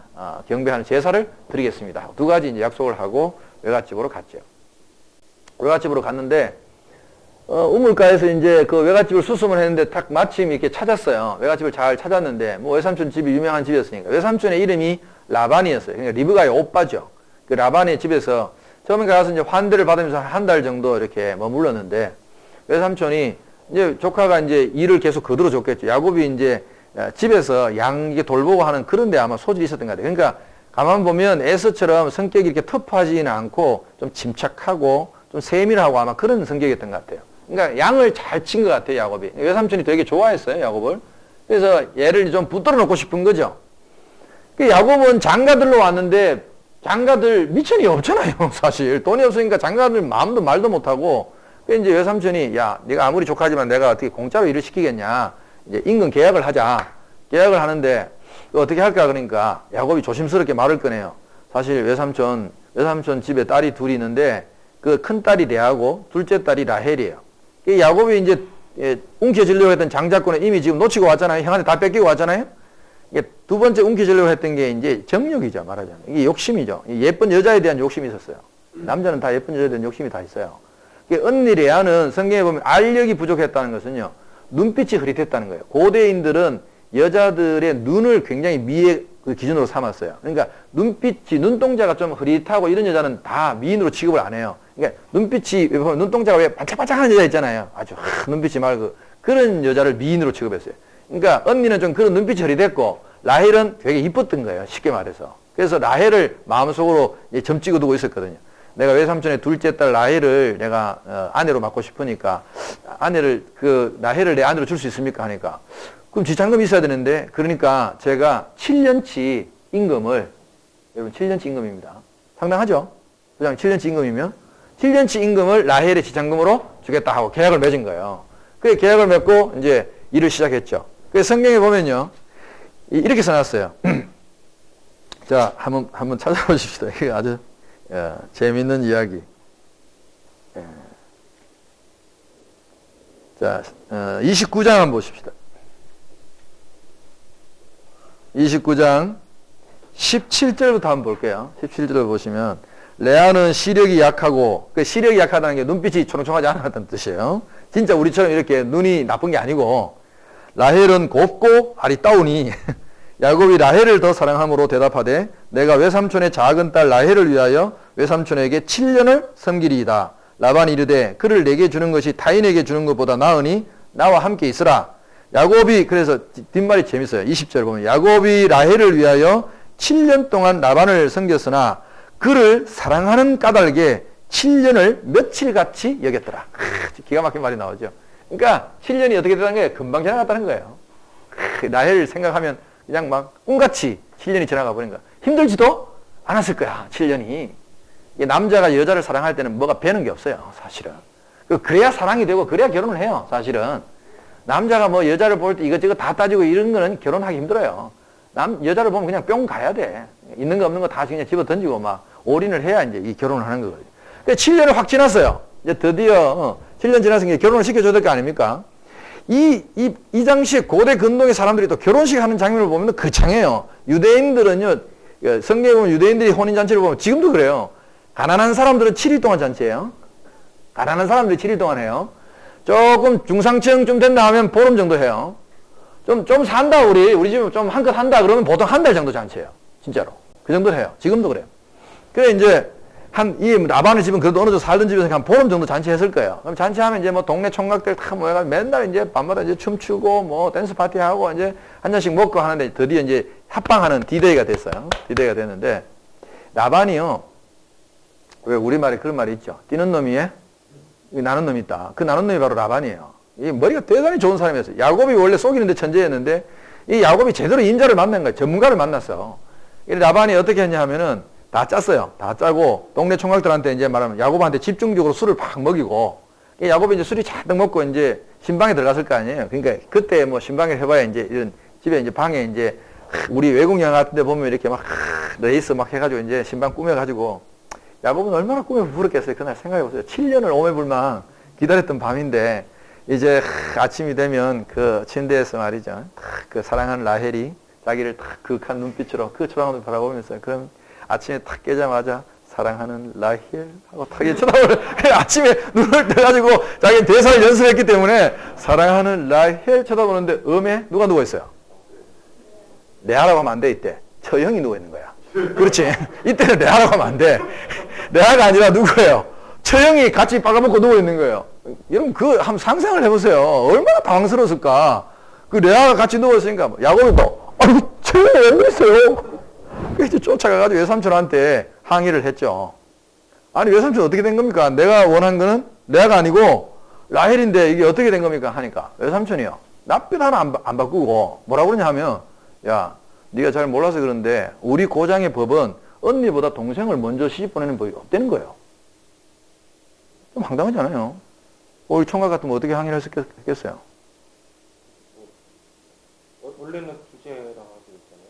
경배하는 제사를 드리겠습니다. 두 가지 이제 약속을 하고 외갓집으로 갔죠. 외갓집으로 갔는데, 우물가에서 이제 그 외갓집을 수습을 했는데 딱 마침 이렇게 찾았어요. 외갓집을 잘 찾았는데, 뭐 외삼촌 집이 유명한 집이었으니까. 외삼촌의 이름이 라반이었어요. 그러니까 리브가의 오빠죠. 그 라반의 집에서 처음에 가서 이제 환대를 받으면서 한 달 정도 이렇게 머물렀는데, 외삼촌이 이제 조카가 이제 일을 계속 거들어 줬겠죠. 야곱이 이제 집에서 양 이게 돌보고 하는 그런 데 아마 소질이 있었던 것 같아요. 그러니까 가만 보면 에서처럼 성격이 이렇게 터프하지는 않고 좀 침착하고 좀 세밀하고 아마 그런 성격이었던 것 같아요. 그러니까 양을 잘 친 것 같아요, 야곱이. 외삼촌이 되게 좋아했어요, 야곱을. 그래서 얘를 좀 붙들어 놓고 싶은 거죠. 그 야곱은 장가들로 왔는데 장가들 미천이 없잖아요, 사실. 돈이 없으니까 장가들 마음도 말도 못하고. 그 이제 외삼촌이, 야, 네가 아무리 조카지만 내가 어떻게 공짜로 일을 시키겠냐. 이제 임금 계약을 하자. 계약을 하는데 어떻게 할까 그러니까 야곱이 조심스럽게 말을 꺼내요. 사실 외삼촌 집에 딸이 둘이 있는데 그 큰 딸이 레아고 둘째 딸이 라헬이에요. 이 야곱이 이제 움켜쥐려고 했던 장자권을 이미 지금 놓치고 왔잖아요. 형한테 다 뺏기고 왔잖아요. 이게 두 번째 움켜쥐려고 했던 게 이제 정욕이죠, 말하자면. 이게 욕심이죠. 예쁜 여자에 대한 욕심이 있었어요. 남자는 다 예쁜 여자에 대한 욕심이 다 있어요. 언니 레아는 성경에 보면 알력이 부족했다는 것은요, 눈빛이 흐릿했다는 거예요. 고대인들은 여자들의 눈을 굉장히 미의 그 기준으로 삼았어요. 그러니까 눈빛이, 눈동자가 좀 흐릿하고 이런 여자는 다 미인으로 취급을 안 해요. 그러니까 눈빛이, 눈동자가 왜 반짝반짝하는 여자 있잖아요. 아주 눈빛이 맑고 그런 여자를 미인으로 취급했어요. 그러니까 언니는 좀 그런 눈빛이 흐릿했고 라헬은 되게 이뻤던 거예요. 쉽게 말해서. 그래서 라헬을 마음속으로 점 찍어두고 있었거든요. 내가 외삼촌의 둘째 딸 라헬을 내가 아내로 맡고 싶으니까 아내를 라헬을 내 아내로 줄 수 있습니까 하니까 그럼 지참금이 있어야 되는데 그러니까 제가 7년치 임금을 여러분 7년치 임금입니다. 상당하죠? 그냥 7년치 임금이면 7년치 임금을 라헬의 지참금으로 주겠다 하고 계약을 맺은 거예요. 그 계약을 맺고 이제 일을 시작했죠. 그래서 성경에 보면요 이렇게 써놨어요. 자 한번 찾아보십시다. 이게 아주 재밌는 이야기. 자 29장 한번 보십시다. 29장 17절부터 한번 볼게요. 17절을 보시면 레아는 시력이 약하고 그 시력이 약하다는 게 눈빛이 초롱초롱하지 않았다는 뜻이에요. 진짜 우리처럼 이렇게 눈이 나쁜 게 아니고 라헬은 곱고 아리따우니 야곱이 라헬을 더 사랑함으로 대답하되 내가 외삼촌의 작은 딸 라헬을 위하여 외삼촌에게 7년을 섬기리이다. 라반이 이르되 그를 내게 주는 것이 타인에게 주는 것보다 나으니 나와 함께 있으라. 야곱이 그래서 뒷말이 재밌어요. 20절 보면 야곱이 라헬을 위하여 7년 동안 라반을 섬겼으나 그를 사랑하는 까닭에 7년을 며칠같이 여겼더라. 기가 막힌 말이 나오죠. 그러니까 7년이 어떻게 되는 거예요? 금방 지나갔다는 거예요. 라헬 생각하면 그냥 막 꿈같이 7년이 지나가 버린 거야. 힘들지도 않았을 거야. 7년이. 남자가 여자를 사랑할 때는 뭐가 배는 게 없어요. 사실은. 그래야 사랑이 되고 그래야 결혼을 해요. 사실은. 남자가 뭐 여자를 볼 때 이것저것 다 따지고 이런 거는 결혼하기 힘들어요. 여자를 보면 그냥 뿅 가야 돼. 있는 거 없는 거 다 그냥 집어 던지고 막 올인을 해야 이제 이 결혼을 하는 거거든요. 그러니까 7년을 확 지났어요. 이제 드디어 7년 지났으니까 결혼을 시켜줘야 될 거 아닙니까? 이 당시에 고대 근동의 사람들이 또 결혼식 하는 장면을 보면 거창해요. 유대인들은요, 성경에 보면 유대인들이 혼인잔치를 보면 지금도 그래요. 가난한 사람들은 7일 동안 잔치해요. 가난한 사람들이 7일 동안 해요. 조금 중상층쯤 된다 하면 보름 정도 해요. 좀 산다, 우리 집에 좀 한껏 한다 그러면 보통 한 달 정도 잔치해요. 진짜로. 그 정도 해요. 지금도 그래요. 그래, 이제, 이 라반의 집은 그래도 어느 정도 살던 집에서 한 보름 정도 잔치했을 거예요. 그럼 잔치하면 이제 뭐 동네 총각들 다 모여가지고 맨날 이제 밤마다 이제 춤추고 뭐 댄스 파티하고 이제 한 잔씩 먹고 하는데 드디어 이제 합방하는 디데이가 됐어요. 디데이가 됐는데, 라반이요. 왜 우리말에 그런 말이 있죠. 뛰는 놈이 나는 놈이 있다. 그 나는 놈이 바로 라반이에요. 이 머리가 대단히 좋은 사람이었어요. 야곱이 원래 속이는데 천재였는데 이 야곱이 제대로 인자를 만난 거예요. 전문가를 만났어. 이 라반이 어떻게 했냐 하면은 다 짰어요. 다 짜고 동네 총각들한테 이제 말하면 야곱한테 집중적으로 술을 팍 먹이고 야곱이 이제 술이 잔뜩 먹고 이제 신방에 들어갔을 거 아니에요. 그러니까 그때 뭐 신방에 해봐야 이제 이런 집에 이제 방에 이제 우리 외국 영화 같은 데 보면 이렇게 막 레이스 막 해가지고 이제 신방 꾸며가지고 야곱은 얼마나 꿈에 부풀었겠어요. 그날 생각해보세요. 7년을 오매불망 기다렸던 밤인데 이제 아침이 되면 그 침대에서 말이죠. 그 사랑하는 라헬이 자기를 탁 그윽한 눈빛으로 그 초롱한 눈 바라보면서 그럼 아침에 탁 깨자마자 사랑하는 라헬 하고 탁 쳐다보면 아침에 눈을 떠가지고 자기 대사를 연습했기 때문에 사랑하는 라헬 쳐다보는데 누가 누워있어요? 레아라고 하면 안 돼. 이때 처형이 누워있는 거야. 그렇지. 이때는 레아라고 하면 안 돼. 레아가 아니라 누구예요? 처형이 같이 빨아먹고 누워있는 거예요. 여러분 한번 상상을 해보세요. 얼마나 당황스러웠을까. 그 레아가 같이 누워있으니까 야곱이 또 아이고 처형이 왜 그랬어요? 그래서 쫓아가가지고 외삼촌한테 항의를 했죠. 아니 외삼촌 어떻게 된 겁니까? 내가 원한 거는 레아가 아니고 라헬인데 이게 어떻게 된 겁니까? 하니까 외삼촌이요. 낯빛 하나 안 바꾸고 뭐라고 그러냐 하면 야 네가 잘 몰라서 그런데 우리 고장의 법은 언니보다 동생을 먼저 시집 보내는 법이 없다는 거예요. 좀 황당하지 않아요? 우리 총각 같으면 어떻게 항의를 했겠어요? 원래는 주제라고 하고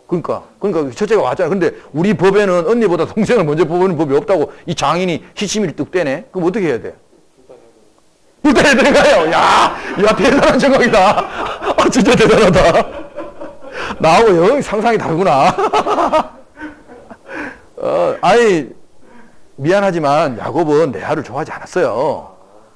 있잖아요. 그러니까 첫째가 왔잖아요. 근데 우리 법에는 언니보다 동생을 먼저 보는 법이 없다고 이 장인이 시치미를 뚝 떼네. 그럼 어떻게 해야 돼? 둘 다 해야 되는가요? 야, 대단한 생각이다. 진짜 대단하다. 나하고 영 상상이 다르구나. 아니 미안하지만 야곱은 레아를 좋아하지 않았어요.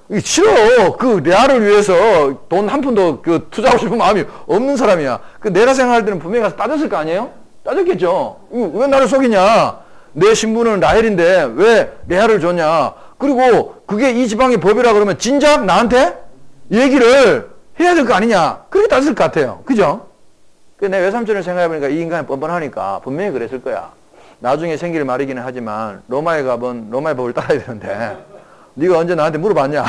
이게 싫어. 그 레아를 위해서 돈 한 푼도 그 투자하고 싶은 마음이 없는 사람이야. 그 내가 생각할 때는 분명히 가서 따졌을 거 아니에요? 따졌겠죠. 왜 나를 속이냐? 내 신부는 라헬인데 왜 레아를 줬냐? 그리고 그게 이 지방의 법이라 그러면 진작 나한테 얘기를 해야 될 거 아니냐? 그렇게 따졌을 것 같아요. 그죠? 내 외삼촌을 생각해보니까 이 인간이 뻔뻔하니까 분명히 그랬을 거야. 나중에 생길 말이기는 하지만 로마에 가본 로마의 법을 따라야 되는데 네가 언제 나한테 물어봤냐?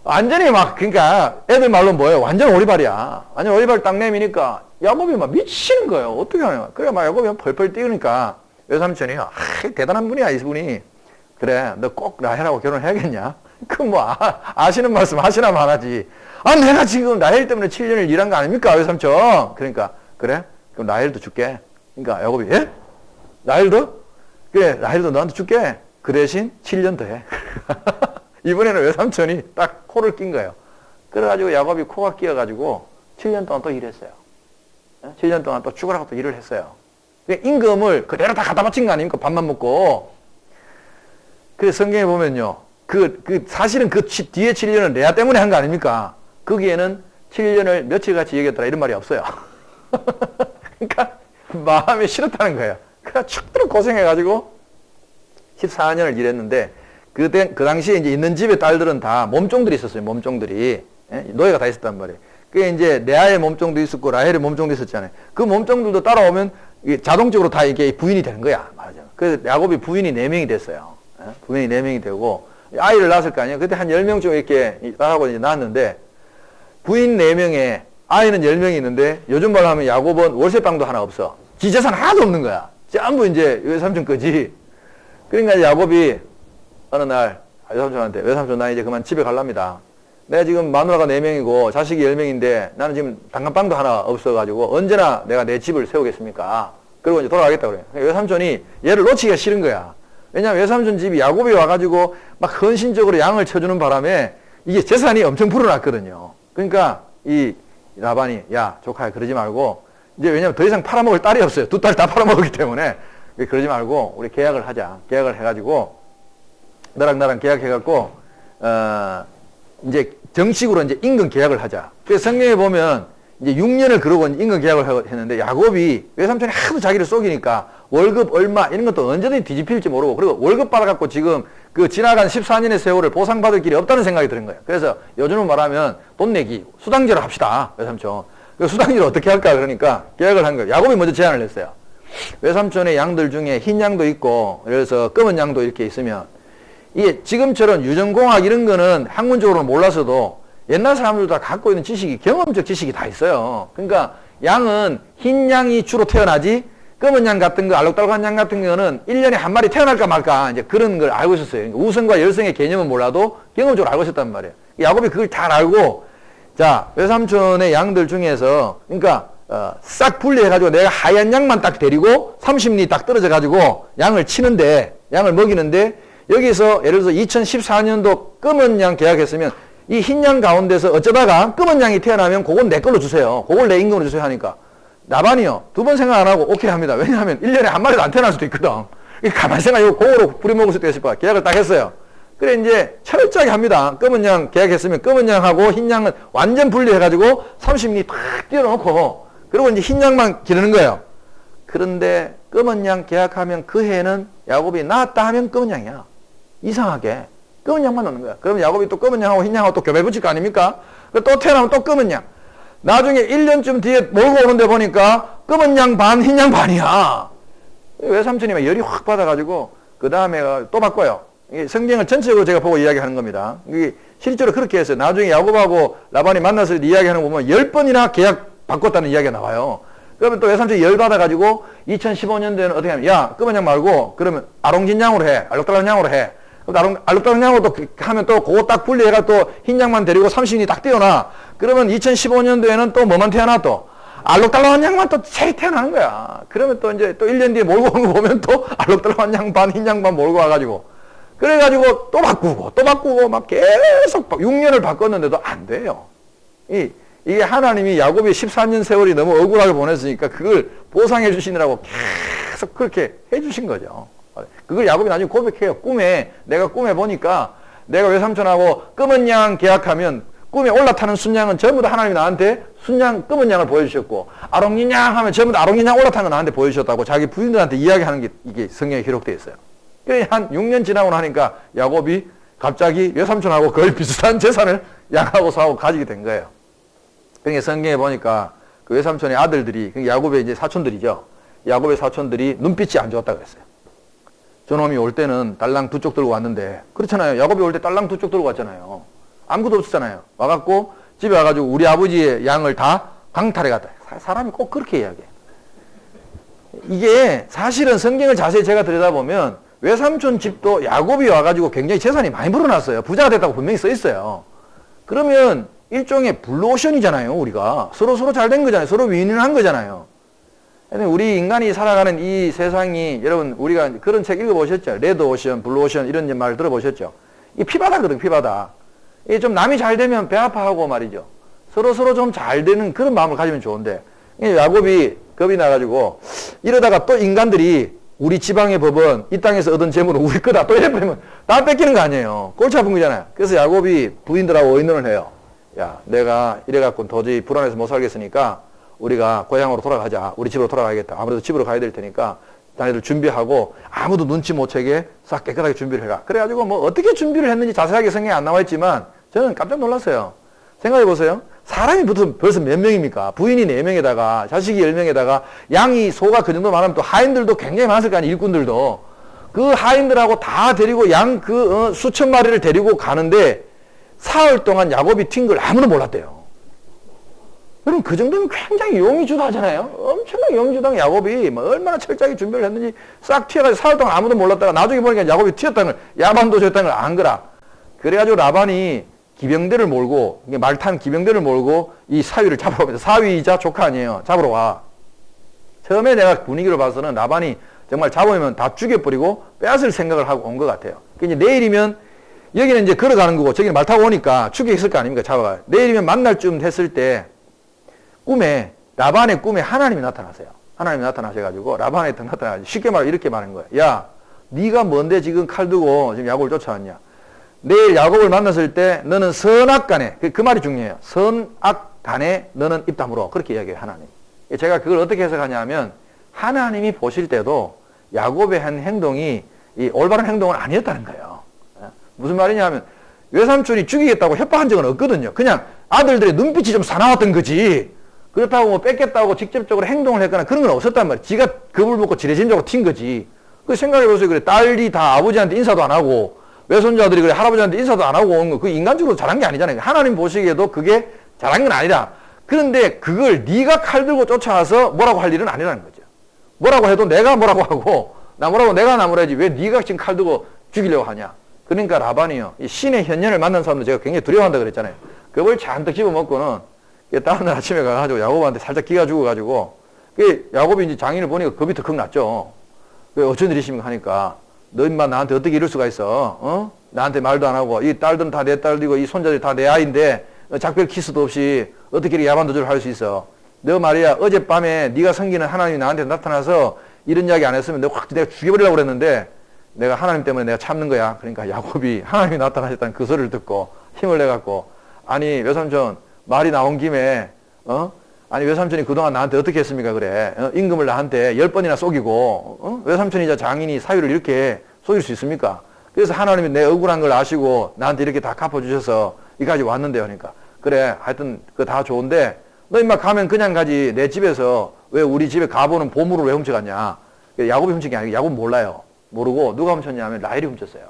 완전히 막 그러니까 애들 말로 뭐예요? 완전 오리발이야. 완전 오리발 딱 내미니까 야곱이 막 미치는 거예요. 어떻게 하냐? 그래 막 야곱이 펄펄 뛰니까 외삼촌이 대단한 분이야 이분이. 그래 너 꼭 라헬하고 결혼해야겠냐? 그 뭐 아시는 말씀 하시나 말하지. 내가 지금 라헬 때문에 7년을 일한 거 아닙니까 외삼촌? 그러니까 그래? 그럼 라헬도 줄게. 그러니까 야곱이 예? 라헬도? 그래 라헬도 너한테 줄게. 그 대신 7년 더 해. 이번에는 외삼촌이 딱 코를 낀 거예요. 그래가지고 야곱이 코가 끼어가지고 7년 동안 또 일했어요. 7년 동안 또 죽으라고 또 일을 했어요. 임금을 그대로 다 갖다 바친 거 아닙니까? 밥만 먹고. 그래서 성경에 보면요. 사실은 그 뒤에 7년은 레아 때문에 한 거 아닙니까? 거기에는 7년을 며칠같이 얘기했더라 이런 말이 없어요. 그러니까 마음이 싫었다는 거예요. 그러니까 축들어 고생해가지고 14년을 일했는데 그 당시에 이제 있는 집의 딸들은 다 몸종들이 있었어요. 몸종들이. 노예가 다 있었단 말이에요. 그게 이제 레아의 몸종도 있었고 라헬의 몸종도 있었잖아요. 그 몸종들도 따라오면 자동적으로 다 이게 부인이 되는 거야. 말하자면. 그래서 야곱이 부인이 4명이 됐어요. 부인이 4명이 되고 아이를 낳았을 거 아니에요. 그때 한 10명쯤 이렇게 딸하고 이제 낳았는데 부인 4명에 아이는 10명이 있는데 요즘 말로 하면 야곱은 월세방도 하나 없어. 지 재산 하나도 없는 거야. 전부 이제 외삼촌 거지. 그러니까 야곱이 어느 날 외삼촌한테 외삼촌 나 이제 그만 집에 갈랍니다. 내가 지금 마누라가 4명이고 자식이 10명인데 나는 지금 단칸방도 하나 없어가지고 언제나 내가 내 집을 세우겠습니까? 그리고 이제 돌아가겠다 그래요. 외삼촌이 얘를 놓치기가 싫은 거야. 왜냐면 외삼촌 집이 야곱이 와가지고 막 헌신적으로 양을 쳐주는 바람에 이게 재산이 엄청 불어났거든요. 그러니까 이 라반이 야 조카야 그러지 말고 이제 왜냐면 더 이상 팔아먹을 딸이 없어요. 2딸 다 팔아먹었기 때문에 그러지 말고 우리 계약을 하자. 계약을 해가지고 너랑 나랑 계약해갖고 이제 정식으로 이제 임금 계약을 하자. 그래서 성경에 보면 이제 6년을 그러고 임금 계약을 했는데 야곱이 외삼촌이 하도 자기를 속이니까 월급 얼마 이런 것도 언제든지 뒤집힐지 모르고 그리고 월급 받아갖고 지금 그 지나간 14년의 세월을 보상받을 길이 없다는 생각이 드는 거예요. 그래서 요즘은 말하면 돈 내기 수당제로 합시다. 외삼촌. 그 수당제로 어떻게 할까 그러니까 계약을 한 거예요. 야곱이 먼저 제안을 했어요. 외삼촌의 양들 중에 흰 양도 있고 그래서 검은 양도 이렇게 있으면 이게 지금처럼 유전공학 이런 거는 학문적으로 몰라서도 옛날 사람들도 다 갖고 있는 지식이 경험적 지식이 다 있어요. 그러니까 양은 흰 양이 주로 태어나지 검은 양 같은 거 알록달록한 양 같은 거는 1년에 한 마리 태어날까 말까 이제 그런 걸 알고 있었어요. 그러니까 우성과 열성의 개념은 몰라도 경험적으로 알고 있었단 말이에요. 야곱이 그걸 다 알고 자 외삼촌의 양들 중에서 그러니까 싹 분리해가지고 내가 하얀 양만 딱 데리고 30리 딱 떨어져가지고 양을 치는데 양을 먹이는데 여기서 예를 들어서 2014년도 검은 양 계약했으면 이 흰 양 가운데서 어쩌다가 검은 양이 태어나면 그건 내 걸로 주세요. 그걸 내 임금으로 주세요 하니까 라반이요. 2번 생각 안 하고 오케이 합니다. 왜냐하면 1년에 한 마리도 안 태어날 수도 있거든. 가만히 생각하고 그거로 뿌려먹을 수도 있을 거야. 계약을 딱 했어요. 그래 이제 철저하게 합니다. 검은 양 계약했으면 검은 양하고 흰 양은 완전 분리해가지고 30리 팍 띄워놓고 그리고 이제 흰 양만 기르는 거예요. 그런데 검은 양 계약하면 그 해에는 야곱이 낳았다 하면 검은 양이야. 이상하게 검은 양만 넣는 거야. 그러면 야곱이 또 검은 양하고 흰 양하고 또 교배 붙일 거 아닙니까? 또 태어나면 또 검은 양. 나중에 1년쯤 뒤에 몰고 오는데 보니까 검은 양 반, 흰 양 반이야. 외삼촌이 막 열이 확 받아가지고 그 다음에 또 바꿔요. 이게 성경을 전체적으로 제가 보고 이야기하는 겁니다. 이게 실제로 그렇게 했어요. 나중에 야곱하고 라반이 만나서 이야기하는 거 보면 10번이나 계약 바꿨다는 이야기가 나와요. 그러면 또 외삼촌이 열받아가지고 2015년도에는 어떻게 하면, 야, 끄번 양 말고, 그러면 아롱진 양으로 해. 알록달록 양으로 해. 알록달록 양으로 또 하면 또 그거 딱 분리해가 또 흰 양만 데리고 30인이 딱 떼어놔. 그러면 2015년도에는 또 뭐만 태어나 또? 알록달록한 양만 또 새로 태어나는 거야. 그러면 또 이제 또 1년 뒤에 몰고 온 거 보면 또 알록달록한 양 반, 흰 양 반 몰고 와가지고. 그래가지고 또 바꾸고 막 계속 6년을 바꿨는데도 안 돼요. 이게 하나님이 야곱이 13년 세월이 너무 억울하게 보냈으니까 그걸 보상해 주시느라고 계속 그렇게 해 주신 거죠. 그걸 야곱이 나중에 고백해요. 내가 꿈에 보니까 내가 외삼촌하고 검은 양 계약하면 꿈에 올라타는 순양은 전부 다 하나님이 나한테 검은 양을 보여주셨고, 아롱린 양 하면 전부 다 아롱린 양 올라타는 거 나한테 보여주셨다고 자기 부인들한테 이야기하는 게 이게 성경에 기록되어 있어요. 그래, 한 6년 지나고 나니까 야곱이 갑자기 외삼촌하고 거의 비슷한 재산을 양하고 사고 가지게 된 거예요. 그러니까 성경에 보니까 그 외삼촌의 아들들이, 야곱의 이제 사촌들이죠. 야곱의 사촌들이 눈빛이 안 좋았다고 그랬어요. 저놈이 올 때는 딸랑 2쪽 들고 왔는데, 그렇잖아요. 야곱이 올 때 딸랑 2쪽 들고 왔잖아요. 아무것도 없었잖아요. 와갖고 집에 와가지고 우리 아버지의 양을 다 강탈해 갔다. 사람이 꼭 그렇게 이야기해요. 이게 사실은 성경을 자세히 제가 들여다보면 외삼촌 집도 야곱이 와가지고 굉장히 재산이 많이 불어났어요. 부자가 됐다고 분명히 써 있어요. 그러면 일종의 블루오션이잖아요. 우리가 서로 잘 된 거잖아요. 서로 윈윈한 거잖아요. 우리 인간이 살아가는 이 세상이, 여러분 우리가 그런 책 읽어보셨죠? 레드오션, 블루오션 이런 말 들어보셨죠? 이 피바다거든, 피바다. 이게 좀 남이 잘 되면 배 아파하고 말이죠. 서로 좀 잘 되는 그런 마음을 가지면 좋은데, 야곱이 겁이 나가지고 이러다가 또 인간들이 우리 지방의 법은 이 땅에서 얻은 재물은 우리 거다 또 이래버리면 다 뺏기는 거 아니에요. 골치 아픈 거잖아요. 그래서 야곱이 부인들하고 의논을 해요. 야, 내가 이래갖고 도저히 불안해서 못 살겠으니까 우리가 고향으로 돌아가자. 우리 집으로 돌아가야겠다. 아무래도 집으로 가야 될 테니까 자네들 준비하고 아무도 눈치 못 채게 싹 깨끗하게 준비를 해라. 그래가지고 뭐 어떻게 준비를 했는지 자세하게 성경에 안 나와 있지만 저는 깜짝 놀랐어요. 생각해 보세요. 사람이 벌써 몇 명입니까? 부인이 4명에다가 자식이 10명에다가 양이 소가 그 정도 많으면 또 하인들도 굉장히 많았을 거 아니에요. 일꾼들도. 그 하인들하고 다 데리고 양 수천 마리를 데리고 가는데 사흘 동안 야곱이 튄 걸 아무도 몰랐대요. 그럼 그 정도면 굉장히 용의주도하잖아요. 엄청나게 용의주도한 야곱이 뭐 얼마나 철저하게 준비를 했는지 싹 튀어가지고 사흘 동안 아무도 몰랐다가 나중에 보니까 야곱이 튀었다는 걸, 야반도주였다는 걸 안 거라. 그래가지고 라반이 기병대를 몰고, 말 탄 기병대를 몰고 이 사위를 잡으러 옵니다. 사위이자 조카 아니에요. 잡으러 와. 처음에 내가 분위기를 봐서는 라반이 정말 잡으면 다 죽여버리고 빼앗을 생각을 하고 온 것 같아요. 그러니까 내일이면 여기는 이제 걸어가는 거고 저기는 말 타고 오니까 죽여 있을 거 아닙니까? 잡아가. 내일이면 만날 쯤 했을 때 라반의 꿈에 하나님이 나타나세요. 하나님이 나타나셔가지고 라반한테 나타나가지고 쉽게 말하면 이렇게 말하는 거예요. 야, 네가 뭔데 지금 칼 들고 지금 야곱을 쫓아왔냐? 내일 야곱을 만났을 때 너는 선악간에, 그 말이 중요해요. 선악간에 너는 입 다물어. 그렇게 이야기해요, 하나님. 제가 그걸 어떻게 해석하냐면 하나님이 보실 때도 야곱의 한 행동이 이 올바른 행동은 아니었다는 거예요. 무슨 말이냐 하면 외삼촌이 죽이겠다고 협박한 적은 없거든요. 그냥 아들들의 눈빛이 좀 사나웠던 거지. 그렇다고 뭐 뺏겠다고 직접적으로 행동을 했거나 그런 건 없었단 말이에요. 지가 겁을 먹고 지레짐작으로 튄 거지. 그 생각해보세요. 그래, 딸이 다 아버지한테 인사도 안 하고 외손자들이 그래 할아버지한테 인사도 안 하고 온 거, 그 인간적으로 잘한 게 아니잖아요. 하나님 보시기에도 그게 잘한 건 아니다. 그런데 그걸 네가 칼 들고 쫓아와서 뭐라고 할 일은 아니라는 거죠. 뭐라고 해도 내가 뭐라고 하고 나무라고 내가 나무라지 왜 네가 지금 칼 들고 죽이려고 하냐. 그러니까 라반이요, 이 신의 현년을 만난 사람도 제가 굉장히 두려워한다 그랬잖아요. 그걸 잔뜩 집어먹고는 다음날 아침에 가가지고 야곱한테 살짝 기가 죽어가지고 야곱이 이제 장인을 보니까 겁이 덜컥 났죠. 어쩐 일이십니까 하니까 너 인마 나한테 어떻게 이럴 수가 있어? 어? 나한테 말도 안 하고 이 딸들은 다 내 딸이고 이 손자들이 다 내 아이인데 작별 키스도 없이 어떻게 이렇게 야반도주를 할 수 있어? 너 말이야 어젯밤에 네가 섬기는 하나님이 나한테 나타나서 이런 이야기 안 했으면 내가 죽여버리려고 그랬는데 내가 하나님 때문에 내가 참는 거야. 그러니까 야곱이 하나님이 나타나셨다는 그 소리를 듣고 힘을 내갖고 아니 외삼촌 말이 나온 김에 아니 외삼촌이 그동안 나한테 어떻게 했습니까 그래. 임금을 나한테 10번이나 속이고 외삼촌이자 장인이 사위를 이렇게 속일 수 있습니까? 그래서 하나님이 내 억울한 걸 아시고 나한테 이렇게 다 갚아주셔서 여기까지 왔는데요. 그러니까 그래 하여튼 그거 다 좋은데 너 임마 가면 그냥 가지. 내 집에서 왜 우리 집에 가보는 보물을 왜 훔쳐갔냐. 야곱이 훔친 게 아니고 야곱은 몰라요. 모르고 누가 훔쳤냐 하면 라헬이 훔쳤어요.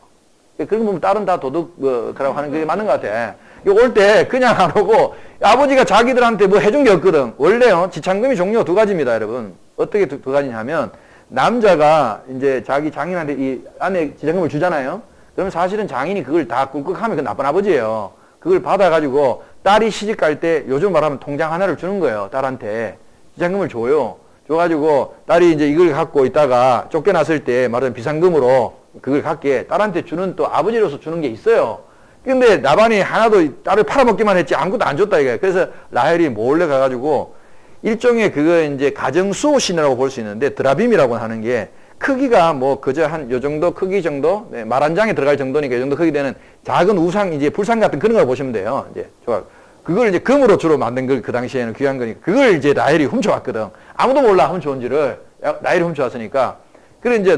그런 거 보면 딸은 다 도둑이라고 하는 게 맞는 것 같아. 올 때 그냥 안 오고 아버지가 자기들한테 뭐 해준 게 없거든. 원래요, 지참금이 종류가 두 가지입니다, 여러분. 어떻게 두 가지냐 하면 남자가 이제 자기 장인한테 이 아내 지참금을 주잖아요. 그러면 사실은 장인이 그걸 다 꿀꺽하면 그 나쁜 아버지예요. 그걸 받아가지고 딸이 시집 갈 때 요즘 말하면 통장 하나를 주는 거예요. 딸한테. 지참금을 줘요. 줘가지고 딸이 이제 이걸 갖고 있다가 쫓겨났을 때 말하자면 비상금으로 그걸 갖게 딸한테 주는 또 아버지로서 주는 게 있어요. 근데 라반이 하나도 딸을 팔아먹기만 했지 아무것도 안 줬다 이거예요. 그래서 라헬이 몰래 가가지고 일종의 그거 이제 가정수호신이라고 볼 수 있는데 드라빔이라고 하는 게 크기가 뭐 그저 한 요 정도 크기 정도 네, 말 한 장에 들어갈 정도니까 이 정도 크기 되는 작은 우상 이제 불상 같은 그런 걸 보시면 돼요. 이제 조각. 그걸 이제 금으로 주로 만든 걸 그 당시에는 귀한 거니까 그걸 이제 라헬이 훔쳐왔거든. 아무도 몰라 훔쳐온지를 라헬이 훔쳐왔으니까. 그래 이제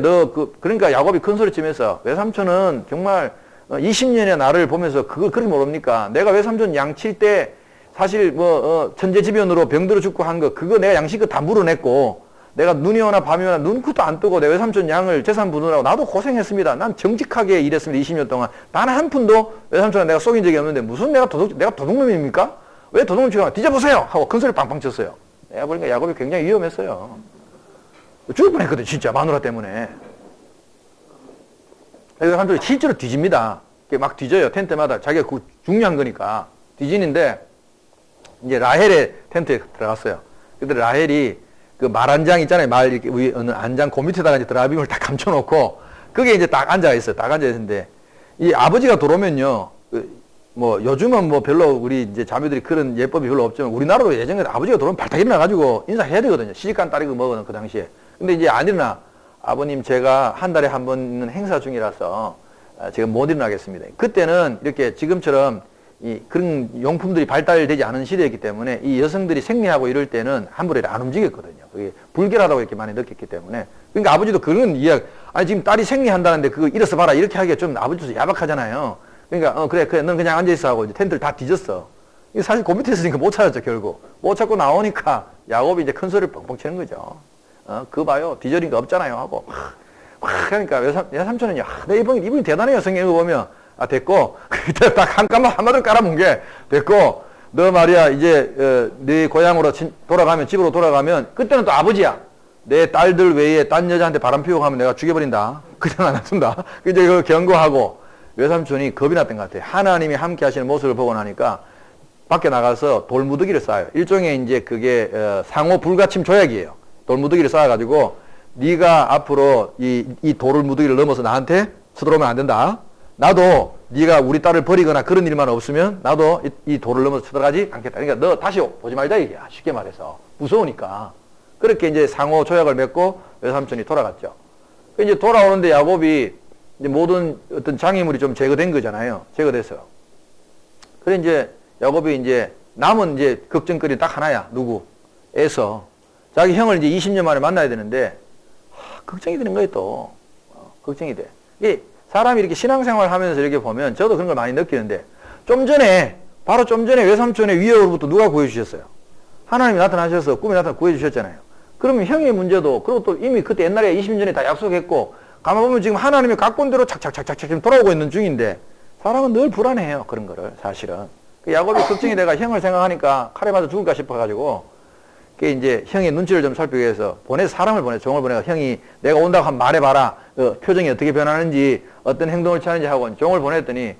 그러니까 야곱이 큰 소리 치면서 외삼촌은 정말 20년의 나를 보면서 그걸 그렇게 모릅니까? 내가 외삼촌 양 칠 때 사실 뭐 천재지변으로 병들어 죽고 한 거 그거 내가 양식을 다 물어냈고 내가 눈이 오나 밤이 오나 눈코도 안 뜨고 내 외삼촌 양을 재산 분으라고 나도 고생했습니다. 난 정직하게 일했습니다. 20년 동안. 단 한 푼도 외삼촌한테 내가 속인 적이 없는데 무슨 내가 도둑놈입니까? 왜 도둑놈 치고 뒤져보세요! 하고 큰 소리 빵빵 쳤어요. 내가 보니까 야곱이 굉장히 위험했어요. 죽을 뻔했거든 진짜 마누라 때문에. 외삼촌이 실제로 뒤집니다. 막 뒤져요. 텐트마다 자기가 그 중요한 거니까 뒤지는데 이제 라헬의 텐트에 들어갔어요. 근데 라헬이 그 말 한 장 있잖아요. 말 이렇게 위에 어느 안장 그 밑에다가 이제 드라빔을 딱 감춰놓고 그게 이제 딱 앉아 있어요. 딱 앉아 있는데 이 아버지가 들어오면요. 뭐 요즘은 뭐 별로 우리 이제 자매들이 그런 예법이 별로 없지만 우리나라도 예전에 아버지가 들어오면 발딱 일어나가지고 인사해야 되거든요. 시집간 딸이 그 먹거든 그 당시에. 근데 이제 안 일어나. 아버님 제가 한 달에 한 번 있는 행사 중이라서 제가 못 일어나겠습니다. 그때는 이렇게 지금처럼 그런 용품들이 발달되지 않은 시대였기 때문에 이 여성들이 생리하고 이럴 때는 함부로 안 움직였거든요. 그게 불결하다고 이렇게 많이 느꼈기 때문에. 그러니까 아버지도 그런 이야기, 아니 지금 딸이 생리한다는데 그거 일어서 봐라 이렇게 하기가 좀 아버지도 야박하잖아요. 그러니까 그래 넌 그냥 앉아있어 하고 이제 텐트를 다 뒤졌어. 사실 그 밑에 있으니까 못 찾았죠 결국. 못 찾고 나오니까 야곱이 이제 큰 소리를 뻥뻥 치는 거죠. 그거 봐요. 뒤져린 거 없잖아요. 하고. 그러니까 외삼촌은요. 내 이분이 대단해요. 성경 보면. 됐고. 그때 딱 한마디로 깔아문 게, 됐고. 너 말이야, 이제, 네 고향으로 돌아가면, 집으로 돌아가면, 그때는 또 아버지야. 내 딸들 외에 딴 여자한테 바람 피우고 하면 내가 죽여버린다. 그냥 안 놔둔다. 이제 그걸 경고하고, 외삼촌이 겁이 났던 것 같아요. 하나님이 함께 하시는 모습을 보고 나니까, 밖에 나가서 돌무더기를 쌓아요. 일종의 이제 그게, 상호 불가침 조약이에요. 돌무더기를 쌓아가지고 네가 앞으로 이 돌을 무더기를 넘어서 나한테 서들어오면 안 된다. 나도 네가 우리 딸을 버리거나 그런 일만 없으면 나도 이 돌을 넘어서 쳐들어가지 않겠다. 그러니까 너 다시 보지 말자 이게야. 쉽게 말해서 무서우니까. 그렇게 이제 상호 조약을 맺고 외삼촌이 돌아갔죠. 이제 돌아오는데 야곱이 이제 모든 어떤 장애물이 좀 제거된 거잖아요. 제거됐어요. 그래 이제 야곱이 이제 남은 이제 걱정거리 딱 하나야. 누구? 에서. 자기 형을 이제 20년 만에 만나야 되는데, 걱정이 되는 거예요, 또. 걱정이 돼. 이 사람이 이렇게 신앙생활 하면서 이렇게 보면, 저도 그런 걸 많이 느끼는데, 바로 좀 전에 외삼촌의 위협으로부터 누가 구해주셨어요? 하나님이 나타나셔서 꿈에 나타나 구해주셨잖아요. 그러면 형의 문제도, 그리고 또 이미 그때 옛날에 20년 전에 다 약속했고, 가만 보면 지금 하나님의 각본대로 착착착착 지금 돌아오고 있는 중인데, 사람은 늘 불안해해요, 그런 거를, 사실은. 야곱이 걱정이 돼가 형을 생각하니까 칼에 맞아 죽을까 싶어가지고, 그 이제 형의 눈치를 좀 살피기 위해서 사람을 보내, 종을 보내가 형이 내가 온다고 한번 말해봐라. 표정이 어떻게 변하는지, 어떤 행동을 취하는지 하고 종을 보냈더니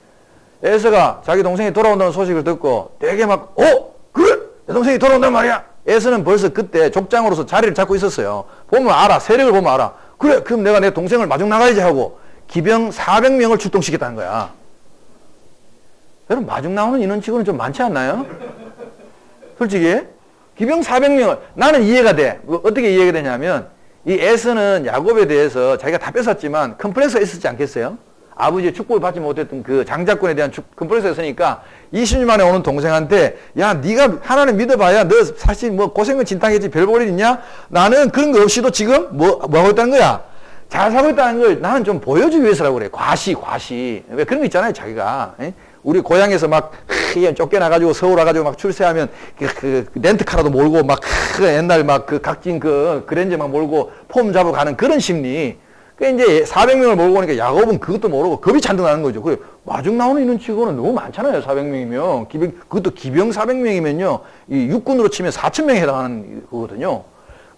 에서가 자기 동생이 돌아온다는 소식을 듣고 되게 막, 그래? 내 동생이 돌아온단 말이야. 에서는 벌써 그때 족장으로서 자리를 잡고 있었어요. 보면 알아. 세력을 보면 알아. 그래, 그럼 내가 내 동생을 마중 나가야지 하고 기병 400명을 출동시켰다는 거야. 여러분, 마중 나오는 인원치고는 좀 많지 않나요? 솔직히. 기병 400명을, 나는 이해가 돼. 어떻게 이해가 되냐면, 이 에서는 야곱에 대해서 자기가 다 뺏었지만 컴플렉스가 있었지 않겠어요? 아버지의 축복을 받지 못했던 그 장자권에 대한 컴플렉스가 있으니까 20년 만에 오는 동생한테, 야, 네가 하나님 믿어봐야 너 사실 뭐 고생은 진탕했지 별 볼 일 있냐? 나는 그런 거 없이도 지금 뭐 하고 있다는 거야? 잘 살고 있다는 걸 나는 좀 보여주기 위해서라고 그래. 과시. 왜 그런 거 있잖아요, 자기가. 에? 우리 고향에서 막 쫓겨나가지고 서울 와가지고 막 출세하면 그 렌트카라도 몰고 막 옛날 막 그 각진 그 그랜저 막 몰고 폼 잡으러 가는 그런 심리. 그 이제 400명을 몰고 오니까 야곱은 그것도 모르고 겁이 잔뜩 나는 거죠. 그 마중 나오는 인원 치고는 너무 많잖아요. 400명이면. 그것도 기병 400명이면요. 이 육군으로 치면 4,000명에 해당하는 거거든요.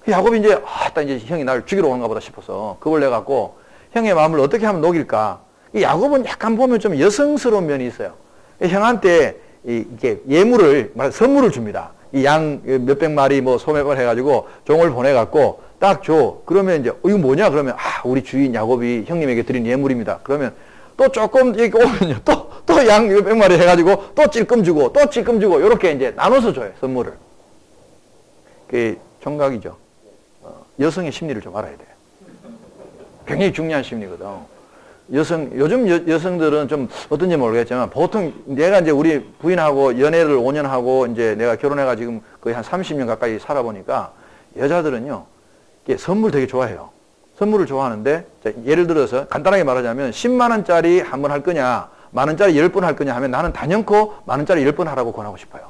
그 야곱이 이제, 딱 이제 형이 날 죽이러 오는가 보다 싶어서 겁을 내갖고 형의 마음을 어떻게 하면 녹일까. 이 야곱은 약간 보면 좀 여성스러운 면이 있어요. 형한테 이게 예물을, 선물을 줍니다. 이 양 몇백 마리 뭐 소매발 해가지고 종을 보내갖고 딱 줘. 그러면 이제, 이거 뭐냐? 그러면, 우리 주인 야곱이 형님에게 드린 예물입니다. 그러면 또 조금 이렇게 오면요. 또 양 몇백 마리 해가지고 또 찔끔 주고 또 찔끔 주고 요렇게 이제 나눠서 줘요. 선물을. 그게 총각이죠. 여성의 심리를 좀 알아야 돼요. 굉장히 중요한 심리거든. 요즘 여성들은 좀 어떤지 모르겠지만 보통 내가 이제 우리 부인하고 연애를 5년 하고 이제 내가 결혼해가 지금 거의 한 30년 가까이 살아보니까 여자들은요, 선물 되게 좋아해요. 선물을 좋아하는데, 예를 들어서 간단하게 말하자면 10만원짜리 한 번 할 거냐, 만원짜리 10번 할 거냐 하면 나는 단연코 만원짜리 10번 하라고 권하고 싶어요.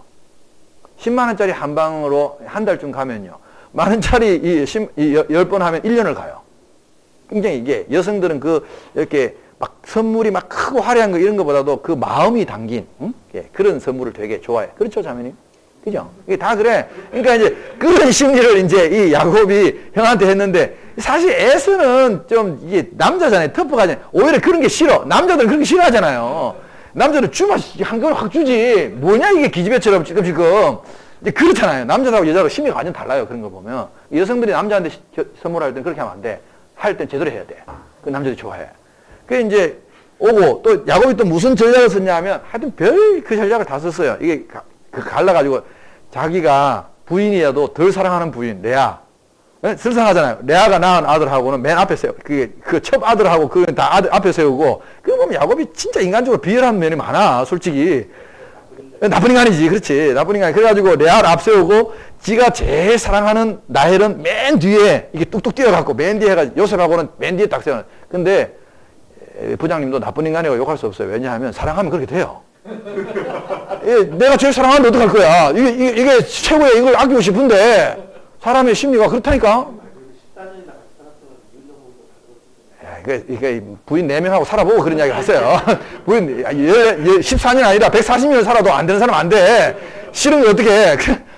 10만원짜리 한 방으로 한 달쯤 가면요. 만원짜리 10번 하면 1년을 가요. 굉장히 이게 여성들은 이렇게 막 선물이 막 크고 화려한 거 이런 거보다도 그 마음이 담긴, 그런 선물을 되게 좋아해. 그렇죠, 자매님? 그죠? 이게 다 그래. 그러니까 이제 그런 심리를 이제 이 야곱이 형한테 했는데 사실 에서는 좀 이게 남자잖아요. 터프하잖아요. 오히려 그런 게 싫어. 남자들은 그런 게 싫어하잖아요. 남자들은 주면 한꺼번에 확 주지. 뭐냐 이게 기집애처럼 지금. 이제 그렇잖아요. 남자하고 여자하고 심리가 완전 달라요. 그런 거 보면. 여성들이 남자한테 선물할 땐 그렇게 하면 안 돼. 할 땐 제대로 해야 돼. 그 남자들이 좋아해. 그 이제 오고 또 야곱이 또 무슨 전략을 썼냐 하면 하여튼 별 그 전략을 다 썼어요. 이게 갈라가지고 자기가 부인이라도 덜 사랑하는 부인, 레아. 설상하잖아요. 레아가 낳은 아들하고는 맨 앞에 세워. 그 첫 아들하고 그건 다 앞에 세우고. 그거 보면 야곱이 진짜 인간적으로 비열한 면이 많아, 솔직히. 나쁜 인간이지, 그렇지. 나쁜 인간. 그래가지고 레아를 앞세우고, 지가 제일 사랑하는 라헬은 맨 뒤에, 이게 뚝뚝 뛰어갖고, 맨 뒤에 해가지고, 요셉하고는 맨 뒤에 딱 세워놔. 근데, 부장님도 나쁜 인간이라고 욕할 수 없어요. 왜냐하면, 사랑하면 그렇게 돼요. 내가 제일 사랑하는데 어떡할 거야. 이게 최고의 이걸 아끼고 싶은데, 사람의 심리가 그렇다니까? 이게 부인 4명하고 살아보고 그런 이야기 하세요. 부인 14년 아니라 140년 살아도 안 되는 사람 안 돼. 싫은 거 어떻게 해.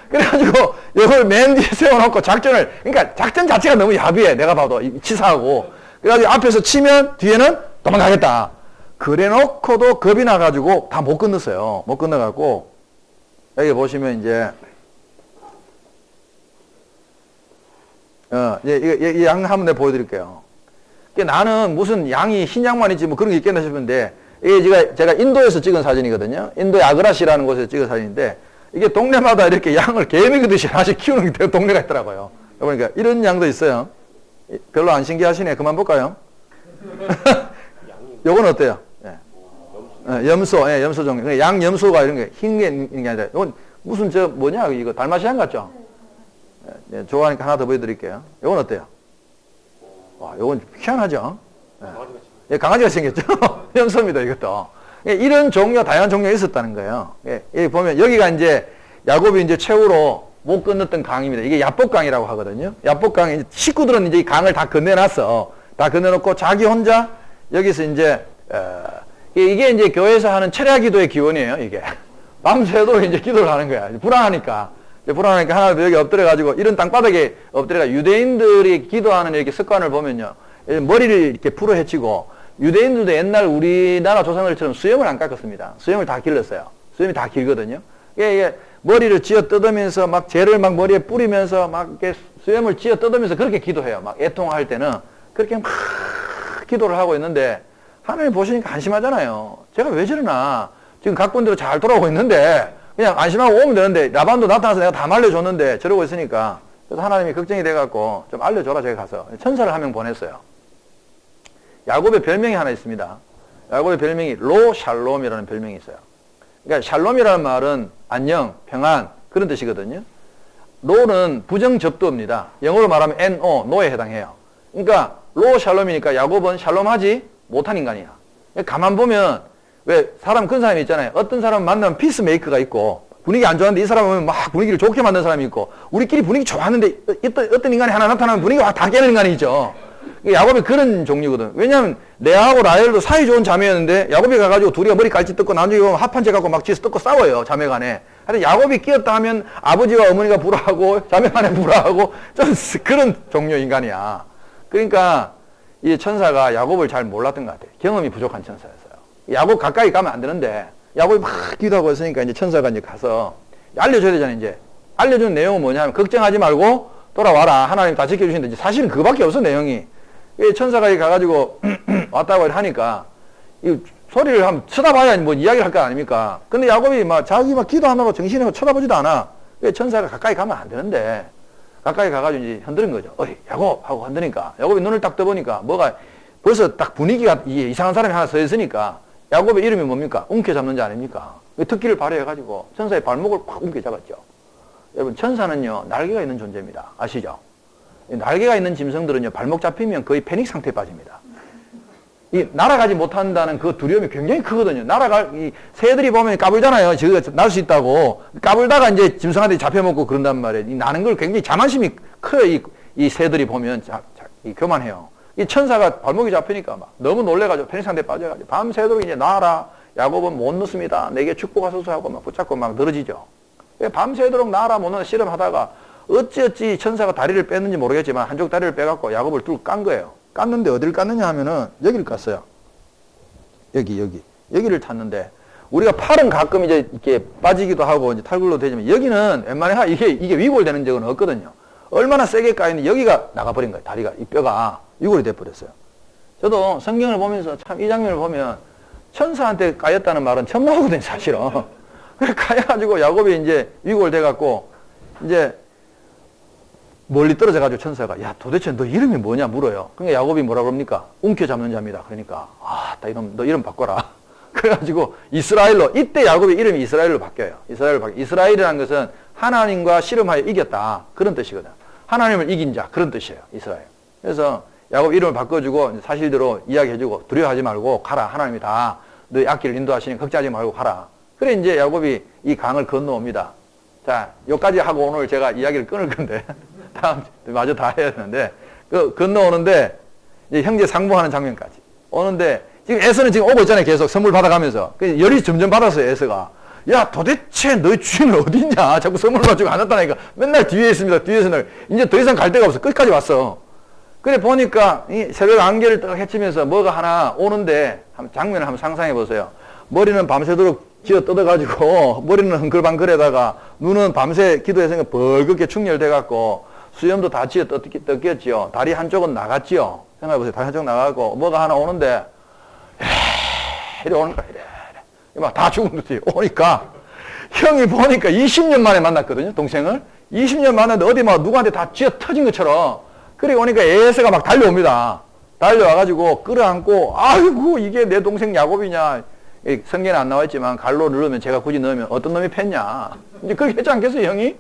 그래가지고 이걸 맨 뒤에 세워놓고 작전을, 그러니까 작전 자체가 너무 야비해. 내가 봐도 치사하고. 그래가지고 앞에서 치면 뒤에는 도망가겠다. 그래 놓고도 겁이 나가지고 다 못 건넜어요. 못 건너갖고 여기 보시면 이제 이 양 한번 내가 보여드릴게요. 나는 무슨 양이 흰 양만 있지 뭐 그런 게 있겠나 싶은데 이게 제가 인도에서 찍은 사진이거든요. 인도의 아그라시라는 곳에서 찍은 사진인데 이게 동네마다 이렇게 양을 개미기듯이 하나씩 키우는 동네가 있더라고요. 그러니까 이런 양도 있어요. 별로 안 신기하시네. 그만 볼까요? 요건 어때요? 염소, 염소 종류. 양 염소가 이런 게 흰 게 있는 게 아니라 이건 무슨 뭐냐 이거 달마시안 같죠? 좋아하니까 하나 더 보여드릴게요. 요건 어때요? 와, 요건 희한하죠? 강아지가 생겼죠? 염소입니다, 이것도. 이런 종류, 다양한 종류가 있었다는 거예요. 여기 보면, 여기가 이제, 야곱이 이제 최후로 못 건넜던 강입니다. 이게 야복강이라고 하거든요. 야복강에 식구들은 이제 이 강을 다 건네놨어. 다 건네놓고 자기 혼자 여기서 이제, 이게 이제 교회에서 하는 철야 기도의 기원이에요, 이게. 밤새도록 이제 기도를 하는 거야. 불안하니까 하나 더 여기 엎드려가지고 이런 땅바닥에 엎드려가 유대인들이 기도하는 이렇게 습관을 보면요. 머리를 이렇게 풀어 헤치고 유대인들도 옛날 우리나라 조상들처럼 수염을 안 깎았습니다. 수염을 다 길렀어요. 수염이 다 길거든요. 이게 머리를 쥐어 뜯으면서 막 재를 막 머리에 뿌리면서 막 이렇게 수염을 쥐어 뜯으면서 그렇게 기도해요. 막 애통할 때는 그렇게 막 기도를 하고 있는데 하나님 보시니까 안심하잖아요. 제가 왜 저러나. 지금 각본대로 잘 돌아오고 있는데 그냥 안심하고 오면 되는데 라반도 나타나서 내가 다 말려줬는데 저러고 있으니까 그래서 하나님이 걱정이 돼갖고 좀 알려줘라 제가 가서 천사를 한 명 보냈어요. 야곱의 별명이 하나 있습니다. 야곱의 별명이 샬롬이라는 별명이 있어요. 그러니까 샬롬이라는 말은 안녕, 평안 그런 뜻이거든요. 로는 부정접두어입니다. 영어로 말하면 NO, 노에 해당해요. 그러니까 샬롬이니까 야곱은 샬롬하지 못한 인간이야. 가만 보면 왜 사람 그런 사람이 있잖아요. 어떤 사람 만나면 피스메이커가 있고 분위기 안 좋았는데 이 사람은 막 분위기를 좋게 만드는 사람이 있고 우리끼리 분위기 좋았는데 어떤 인간이 하나 나타나면 분위기가 다 깨는 인간이 있죠. 야곱이 그런 종류거든. 왜냐면 레아하고 라헬도 사이 좋은 자매였는데 야곱이 가가지고 둘이가 머리 깔치 뜯고 나중에 보면 합한 채 갖고 막 뒤에서 뜯고 싸워요. 자매간에. 하여튼 야곱이 끼었다 하면 아버지와 어머니가 불화하고 자매간에 불화하고 좀 그런 종류 인간이야. 그러니까 이 천사가 야곱을 잘 몰랐던 것 같아요. 경험이 부족한 천사였어요. 야곱 가까이 가면 안 되는데 야곱이 막 기도하고 있으니까 이제 천사가 이제 가서 알려줘야 되잖아요. 이제 알려주는 내용은 뭐냐면 걱정하지 말고 돌아와라. 하나님 다 지켜주시는데 사실은 그거밖에 없어 내용이. 천사가 가가지고 왔다고 하니까 이 소리를 한번 쳐다봐야 뭐 이야기를 할 거 아닙니까? 근데 야곱이 막 자기 막 기도하느라고 정신이 쳐다보지도 않아. 천사가 가까이 가면 안 되는데 가까이 가가지고 이제 흔드는 거죠. 어이 야곱 하고 흔드니까 야곱이 눈을 딱 떠보니까 뭐가 벌써 딱 분위기가 이상한 사람이 하나 서 있으니까 야곱의 이름이 뭡니까? 움켜잡는 자 아닙니까? 특기를 발휘해가지고 천사의 발목을 팍 움켜잡았죠. 여러분 천사는요 날개가 있는 존재입니다. 아시죠? 날개가 있는 짐승들은요 발목 잡히면 거의 패닉 상태에 빠집니다. 이 날아가지 못한다는 그 두려움이 굉장히 크거든요. 이 새들이 보면 까불잖아요. 저가 날 수 있다고 까불다가 이제 짐승한테 잡혀먹고 그런단 말이에요. 이 나는 걸 굉장히 자만심이 커요. 이 새들이 보면 교만해요. 이 천사가 발목이 잡히니까 막 너무 놀래가지고 패닉 상태에 빠져가지고 밤새도록 이제 나아라. 야곱은 못 넣습니다. 내게 축복하소서 하고 막 붙잡고 막 늘어지죠. 밤새도록 나아라 못 넣는 씨름하다가 어찌어찌 천사가 다리를 뺐는지 모르겠지만 한쪽 다리를 빼갖고 야곱을 뚫고 깐 거예요. 깠는데 어디를 깠느냐 하면은 여기를 깠어요. 여기를 탔는데 우리가 팔은 가끔 이제 이렇게 빠지기도 하고 이제 탈굴로 되지만 여기는 웬만해 이게 위골되는 적은 없거든요. 얼마나 세게 까였는데 여기가 나가버린 거예요. 다리가 이 뼈가 위골이 돼버렸어요. 저도 성경을 보면서 참 이 장면을 보면 천사한테 까였다는 말은 처음 나오거든요, 사실은. 그래 까여가지고 야곱이 이제 위골돼갖고 이제 멀리 떨어져가지고 천사가 야 도대체 너 이름이 뭐냐 물어요. 그러니까 야곱이 뭐라 그럽니까? 움켜잡는 자입니다. 그러니까 너 이름 바꿔라. 그래가지고 이스라엘로 이때 야곱의 이름이 이스라엘로 바뀌어요. 이스라엘이라는 것은 하나님과 씨름하여 이겼다 그런 뜻이거든. 하나님을 이긴 자 그런 뜻이에요. 이스라엘. 그래서 야곱 이름을 바꿔주고 사실대로 이야기해주고 두려워하지 말고 가라. 하나님이 다 너의 앞길을 인도하시니 걱정하지 말고 가라. 그래 이제 야곱이 이 강을 건너옵니다. 자 여기까지 하고 오늘 제가 이야기를 끊을 건데 다음 마저 다 해야 되는데 건너오는데 이제 형제 상봉하는 장면까지 오는데 지금 에서는 지금 오고 있잖아요. 계속 선물 받아가면서 열이 점점 받았어요. 에서가 야 도대체 너희 주인은 어디 있냐 자꾸 선물 가지고 안 왔다니까 맨날 뒤에 있습니다. 뒤에서는 이제 더 이상 갈 데가 없어. 끝까지 왔어. 그래 보니까 이 새벽 안개를 딱 헤치면서 뭐가 하나 오는데 장면을 한번 상상해 보세요. 머리는 밤새도록 쥐어 뜯어가지고 머리는 흥글방글에다가 눈은 밤새 기도했으니까 벌겋게 충혈돼갖고 수염도 다 쥐어 뜯겼지요. 다리 한쪽은 나갔지요. 생각해보세요. 다리 한쪽 나가고 뭐가 하나 오는데 이래 오는 거야. 이래 막 다 죽은 듯이 오니까 형이 보니까 20년 만에 만났거든요. 동생을 20년 만에 어디 막 누구한테 다 쥐어 터진 것처럼 그래 오니까 에서가 막 달려옵니다. 달려와가지고 끌어안고 아이고 이게 내 동생 야곱이냐. 성경에 안 나와있지만 갈로 누르면 제가 굳이 넣으면 어떤 놈이 팼냐. 이제 그렇게 했지 않겠어요 형이?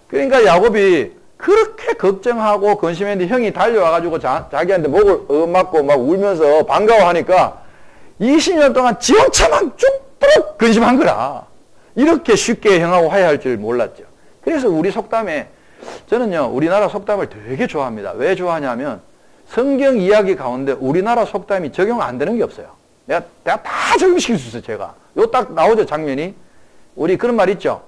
그러니까 야곱이 그렇게 걱정하고 근심했는데 형이 달려와가지고 자기한테 목을 맞고 막 울면서 반가워하니까 20년 동안 지원차만 쭉쭉 근심한 거라. 이렇게 쉽게 형하고 화해할 줄 몰랐죠. 그래서 우리 속담에 저는요 우리나라 속담을 되게 좋아합니다. 왜 좋아하냐면 성경 이야기 가운데 우리나라 속담이 적용 안 되는 게 없어요. 내가 다 적용시킬 수 있어요. 제가 요 딱 나오죠 장면이. 우리 그런 말 있죠.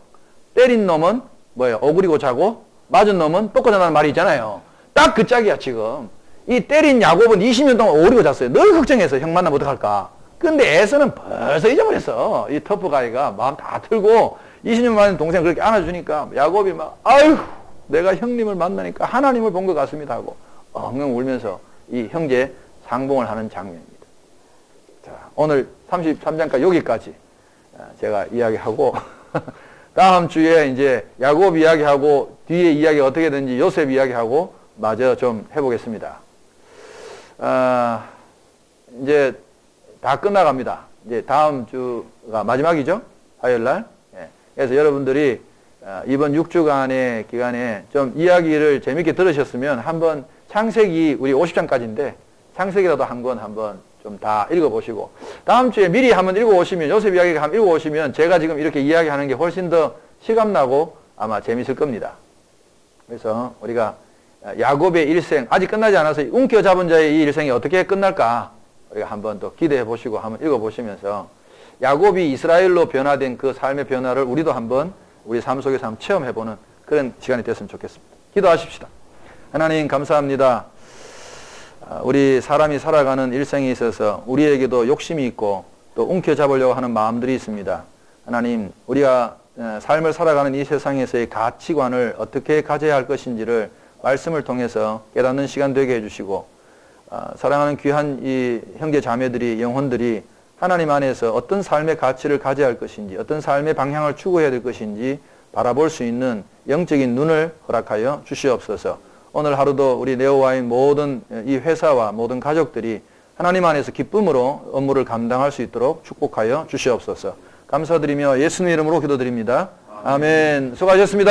때린 놈은 뭐예요? 오그리고 자고 맞은 놈은 뻗고 자는 말이 있잖아요. 딱 그 짝이야 지금. 이 때린 야곱은 20년 동안 오그리고 잤어요. 늘 걱정해서 형 만나면 어떡할까. 근데 에서는 벌써 잊어버렸어. 이 터프가이가 마음 다 틀고 20년 만에 동생 그렇게 안아주니까 야곱이 막 아유 내가 형님을 만나니까 하나님을 본 것 같습니다 하고 엉엉 울면서 이 형제 상봉을 하는 장면입니다. 자, 오늘 33장까지 여기까지 제가 이야기하고 다음 주에 이제 야곱 이야기하고 뒤에 이야기가 어떻게 되는지 요셉 이야기하고 마저 좀 해보겠습니다. 이제 다 끝나갑니다. 이제 다음 주가 마지막이죠. 화요일날. 그래서 여러분들이 이번 6주간의 기간에 좀 이야기를 재밌게 들으셨으면 한번 창세기 우리 50장까지인데 창세기라도 한 권 한번 좀 다 읽어보시고 다음 주에 미리 한번 읽어오시면 요셉 이야기 한번 읽어오시면 제가 지금 이렇게 이야기하는 게 훨씬 더 실감나고 아마 재밌을 겁니다. 그래서 우리가 야곱의 일생 아직 끝나지 않아서 움켜잡은 자의 이 일생이 어떻게 끝날까 우리가 한번 또 기대해 보시고 한번 읽어 보시면서 야곱이 이스라엘로 변화된 그 삶의 변화를 우리도 한번 우리 삶 속에서 한번 체험해 보는 그런 시간이 됐으면 좋겠습니다. 기도하십시다. 하나님 감사합니다. 우리 사람이 살아가는 일생에 있어서 우리에게도 욕심이 있고 또 움켜잡으려고 하는 마음들이 있습니다. 하나님 우리가 삶을 살아가는 이 세상에서의 가치관을 어떻게 가져야 할 것인지를 말씀을 통해서 깨닫는 시간 되게 해주시고 사랑하는 귀한 이 형제 자매들이 영혼들이 하나님 안에서 어떤 삶의 가치를 가져야 할 것인지 어떤 삶의 방향을 추구해야 될 것인지 바라볼 수 있는 영적인 눈을 허락하여 주시옵소서. 오늘 하루도 우리 네오와인 모든 이 회사와 모든 가족들이 하나님 안에서 기쁨으로 업무를 감당할 수 있도록 축복하여 주시옵소서. 감사드리며 예수님 이름으로 기도드립니다. 아멘. 수고하셨습니다.